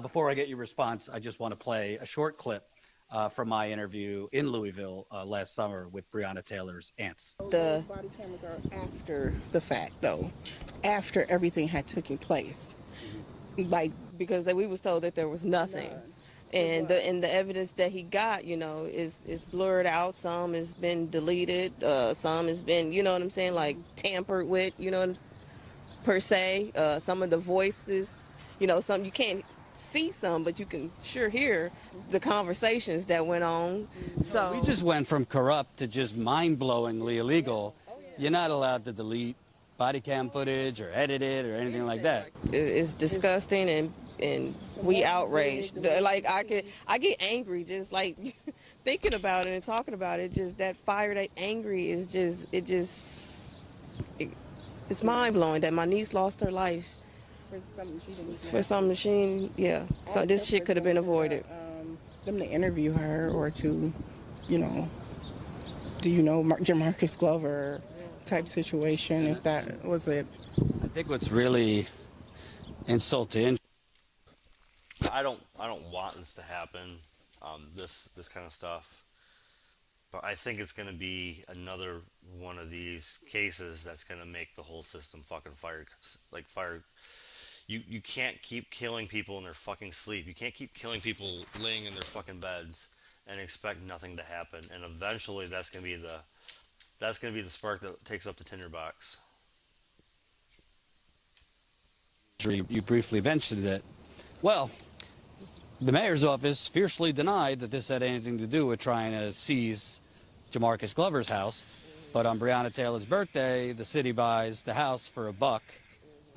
Before I get your response, I just want to play a short clip from my interview in Louisville last summer with Breonna Taylor's aunts. The body cameras are after the fact, though, after everything had taken place, like because we was told that there was nothing, and the evidence that he got, is blurred out. Some has been deleted, some has been, you know what I'm saying, like tampered with, per se. Some of the voices, some you can't see some, but you can sure hear the conversations that went on. So We just went from corrupt to just mind-blowingly illegal. You're not allowed to delete body cam footage or edit it or anything like that. It's disgusting, and we outraged. Like I get angry just like thinking about it and talking about it. Just that fire, that angry is it's mind-blowing that my niece lost her life for some machine. Yeah, so this shit could have been avoided. Them to interview her or to, do you know Jamarcus Glover type situation, if that was it. I think what's really insulting. I don't want this to happen. This kind of stuff. But I think it's going to be another one of these cases that's going to make the whole system fucking fire. You can't keep killing people in their fucking sleep. You can't keep killing people laying in their fucking beds and expect nothing to happen. And eventually, that's gonna be the spark that takes up the tinderbox. You briefly mentioned it. Well, the mayor's office fiercely denied that this had anything to do with trying to seize Jamarcus Glover's house. But on Breonna Taylor's birthday, the city buys the house for $1.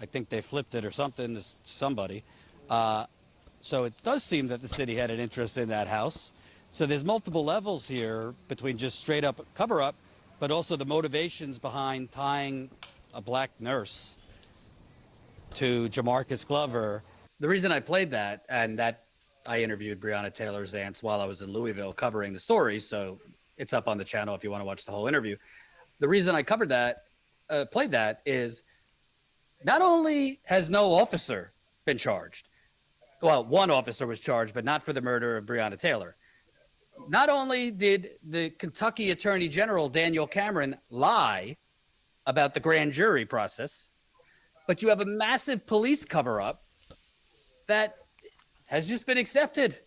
I think they flipped it or something to somebody. So it does seem that the city had an interest in that house. So there's multiple levels here between just straight up cover up, but also the motivations behind tying a black nurse to Jamarcus Glover. The reason I played that, and that I interviewed Breonna Taylor's aunts while I was in Louisville covering the story, so it's up on the channel if you want to watch the whole interview. The reason I covered that, played that, is not only has no officer been charged, well, one officer was charged, but not for the murder of Breonna Taylor. Not only did the Kentucky Attorney General, Daniel Cameron, lie about the grand jury process, but you have a massive police cover-up that has just been accepted.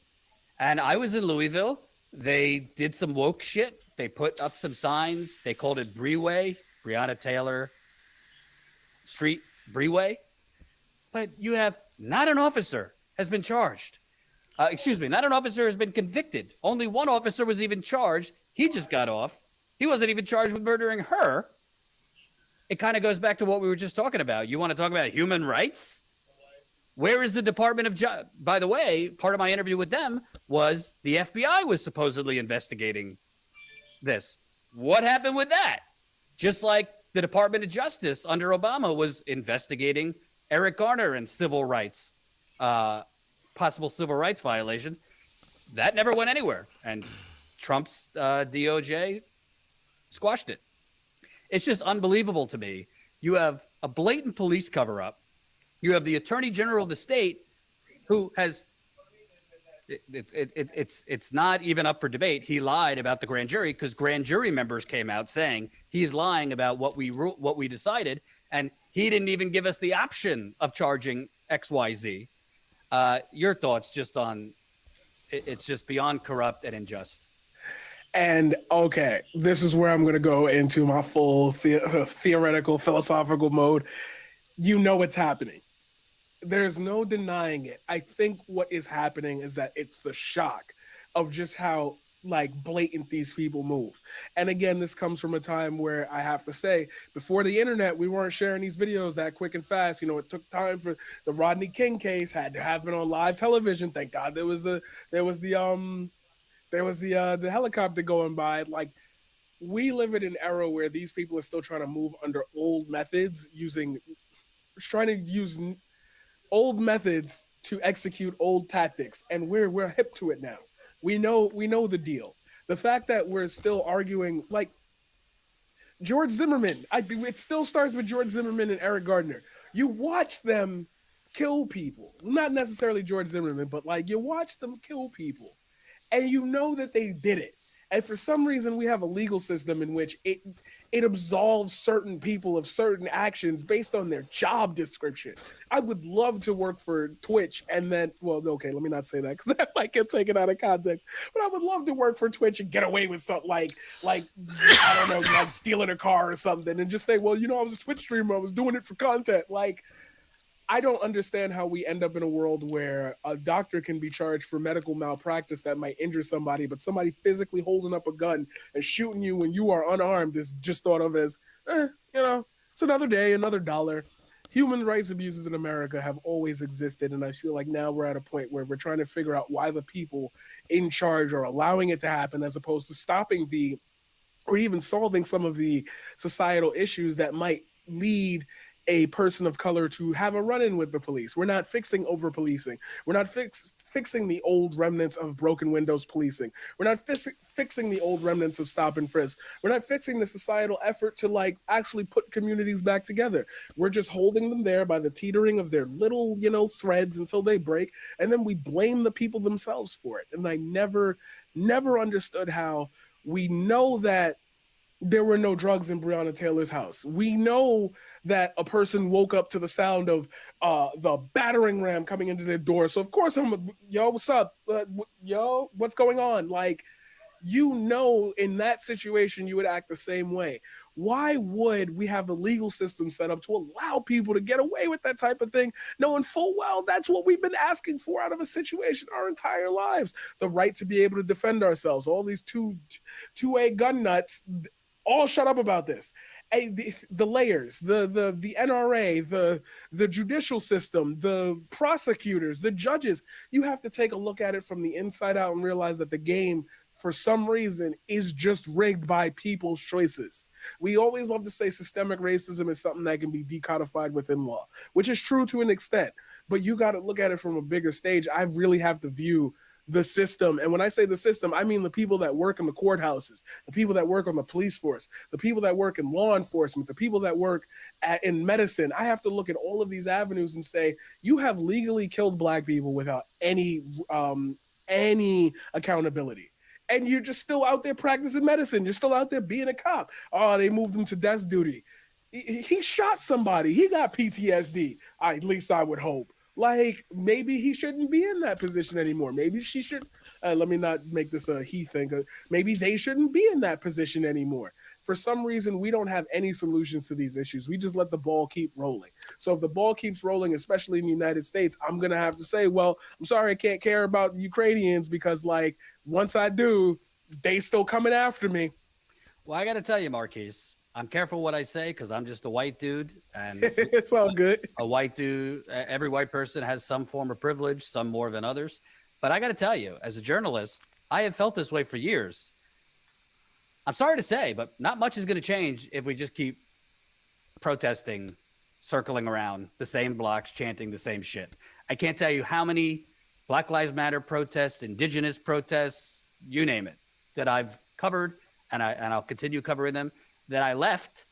And I was in Louisville. They did some woke shit. They put up some signs. They called it Breeway, Breonna Taylor Street Breeway. But you have not an officer has been charged. Not an officer has been convicted. Only one officer was even charged. He just got off. He wasn't even charged with murdering her. It kind of goes back to what we were just talking about. You want to talk about human rights? Where is the Department of Justice? By the way, part of my interview with them was the FBI was supposedly investigating this. What happened with that? Just like the Department of Justice under Obama was investigating Eric Garner and civil rights, possible civil rights violation. that never went anywhere. And Trump's DOJ squashed it. It's just unbelievable to me. You have a blatant police cover-up. You have the Attorney General of the state who has it's not even up for debate. He lied about the grand jury because grand jury members came out saying he's lying about what we decided, and he didn't even give us the option of charging XYZ. Your thoughts just on it's just beyond corrupt and unjust. And okay, this is where I'm going to go into my full theoretical, philosophical mode. You know what's happening. There's no denying it. I think what is happening is that it's the shock of just how like blatant these people move. And again, this comes from a time where I have to say, before the internet, we weren't sharing these videos that quick and fast. You know, it took time for the Rodney King case had to happen on live television. Thank God there was the helicopter going by. Like, we live in an era where these people are still trying to move under old methods, trying to use old methods to execute old tactics, and we're hip to it now. We know the deal. The fact that we're still arguing, like George Zimmerman, it still starts with George Zimmerman and Eric Gardner. You watch them kill people, not necessarily George Zimmerman, but like you watch them kill people, and you know that they did it. And for some reason, we have a legal system in which it absolves certain people of certain actions based on their job description. I would love to work for Twitch and then, well, okay, let me not say that because that might get taken out of context. But I would love to work for Twitch and get away with something like I don't know, like stealing a car or something, and just say, well, you know, I was a Twitch streamer, I was doing it for content. Like, I don't understand how we end up in a world where a doctor can be charged for medical malpractice that might injure somebody, but somebody physically holding up a gun and shooting you when you are unarmed is just thought of as, you know, it's another day, another dollar. Human rights abuses in America have always existed, and I feel like now we're at a point where we're trying to figure out why the people in charge are allowing it to happen as opposed to stopping or even solving some of the societal issues that might lead a person of color to have a run-in with the police. We're not fixing over-policing. We're not fixing the old remnants of broken windows policing. We're not fixing the old remnants of stop and frisk. We're not fixing the societal effort to like actually put communities back together. We're just holding them there by the teetering of their little, you know, threads until they break, and then we blame the people themselves for it. And I never understood how we know that there were no drugs in Breonna Taylor's house. We know that a person woke up to the sound of the battering ram coming into their door. So of course yo, what's up? Yo, what's going on? Like, you know, in that situation, you would act the same way. Why would we have a legal system set up to allow people to get away with that type of thing, knowing full well that's what we've been asking for out of a situation our entire lives? The right to be able to defend ourselves. All these 2A gun nuts all shut up about this. The layers, the NRA, the judicial system, the prosecutors, the judges, you have to take a look at it from the inside out and realize that the game, for some reason, is just rigged by people's choices. We always love to say systemic racism is something that can be decodified within law, which is true to an extent, but you got to look at it from a bigger stage. I really have to view the system. And when I say the system, I mean the people that work in the courthouses, the people that work on the police force, the people that work in law enforcement, the people that work in medicine. I have to look at all of these avenues and say, you have legally killed Black people without any accountability. And you're just still out there practicing medicine. You're still out there being a cop. Oh, they moved him to desk duty. He shot somebody. He got PTSD. At least I would hope. Like, maybe he shouldn't be in that position anymore. Maybe she should, let me not make this a he thing. Maybe they shouldn't be in that position anymore. For some reason, we don't have any solutions to these issues. We just let the ball keep rolling. So if the ball keeps rolling, especially in the United States, I'm going to have to say, well, I'm sorry, I can't care about Ukrainians because, like, once I do, they still coming after me. Well, I got to tell you, Marquise, I'm careful what I say because I'm just a white dude, and it's all good. A white dude, every white person has some form of privilege, some more than others. But I got to tell you, as a journalist, I have felt this way for years. I'm sorry to say, but not much is going to change if we just keep protesting, circling around the same blocks, chanting the same shit. I can't tell you how many Black Lives Matter protests, indigenous protests, you name it, that I've covered, and I'll continue covering them, that I left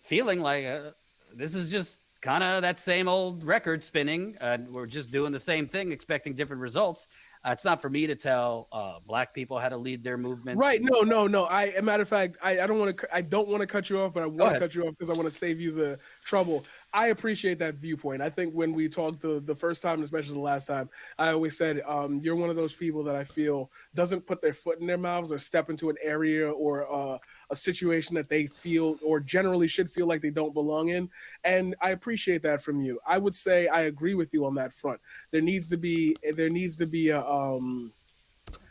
feeling like this is just kind of that same old record spinning. We're just doing the same thing, expecting different results. It's not for me to tell black people how to lead their movements. Right? No. A matter of fact, I don't want to. I don't want to cut you off, but I want to cut you off because I want to save you the trouble. I appreciate that viewpoint. I think when we talked the first time, especially the last time, I always said you're one of those people that I feel doesn't put their foot in their mouths or step into an area or a situation that they feel or generally should feel like they don't belong in. And I appreciate that from you. I would say I agree with you on that front. There needs to be a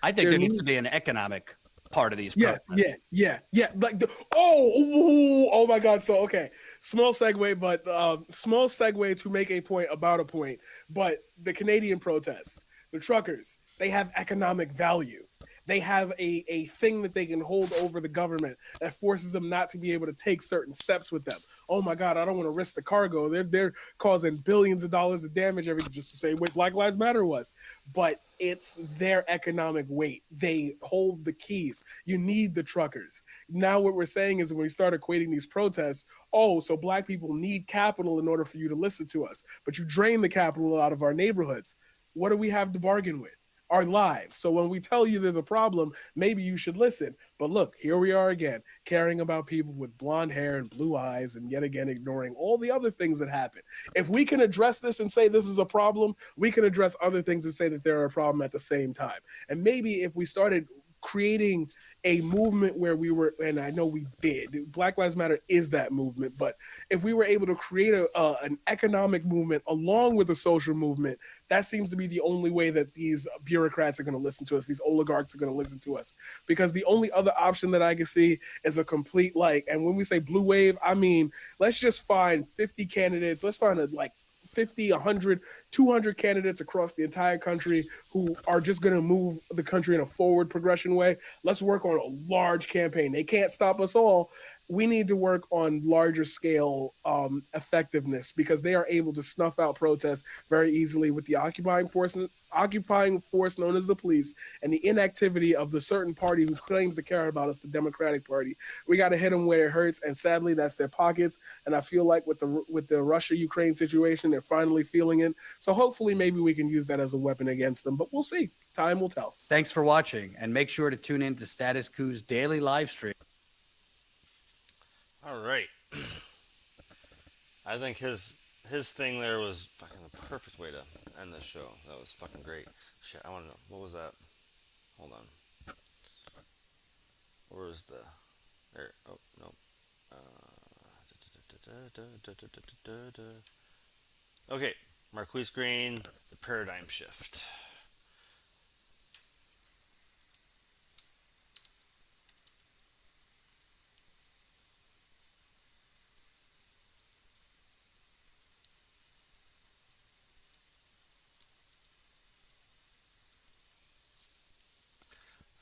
I think there needs to be an economic part of these protests. Yeah. Like oh my God. So okay, small segue to make a point about a point. But the Canadian protests, the truckers, they have economic value. They have a thing that they can hold over the government that forces them not to be able to take certain steps with them. Oh my God, I don't want to risk the cargo. They're causing billions of dollars of damage just the same way Black Lives Matter was. But it's their economic weight. They hold the keys. You need the truckers. Now what we're saying is when we start equating these protests, so black people need capital in order for you to listen to us. But you drain the capital out of our neighborhoods. What do we have to bargain with? Our lives. So when we tell you there's a problem, maybe you should listen. But look, here we are again, caring about people with blonde hair and blue eyes, and yet again ignoring all the other things that happen. If we can address this and say this is a problem, we can address other things and say that they're a problem at the same time. And maybe if we started creating a movement where we were, and I know we did, Black Lives Matter is that movement, but if we were able to create an economic movement along with a social movement, that seems to be the only way that these bureaucrats are going to listen to us, these oligarchs are going to listen to us. Because the only other option that I can see is a complete, and when we say blue wave, I mean, let's just find 50 candidates, let's find 50, 100, 200 candidates across the entire country who are just going to move the country in a forward progression way. Let's work on a large campaign. They can't stop us all. We need to work on larger scale effectiveness because they are able to snuff out protests very easily with the occupying force known as the police and the inactivity of the certain party who claims to care about us, the Democratic Party. We got to hit them where it hurts, and sadly, that's their pockets. And I feel like with the Russia-Ukraine situation, they're finally feeling it. So hopefully, maybe we can use that as a weapon against them. But we'll see. Time will tell. Thanks for watching, and make sure to tune in to Status Quo's daily live stream. All right. I think his thing there was fucking the perfect way to end this show. That was fucking great. Shit, I want to know. What was that? Hold on. Where was the... There. Oh, no. Okay. Marquise Green, the paradigm shift.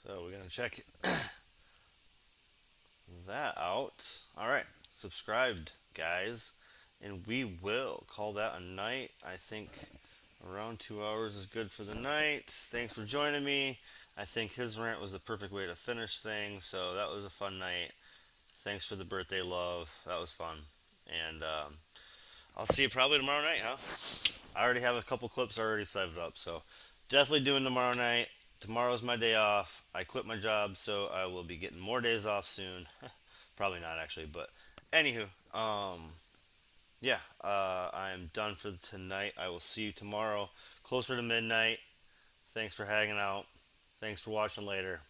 So we're going to check that out. All right, subscribed, guys, and we will call that a night. I think around 2 hours is good for the night. Thanks for joining me. I think his rant was the perfect way to finish things, so that was a fun night. Thanks for the birthday love. That was fun. And I'll see you probably tomorrow night, huh? I already have a couple clips already saved up, so definitely doing tomorrow night. Tomorrow's my day off. I quit my job, so I will be getting more days off soon. Probably not, actually, but anywho, yeah, I'm done for tonight. I will see you tomorrow, closer to midnight. Thanks for hanging out. Thanks for watching later.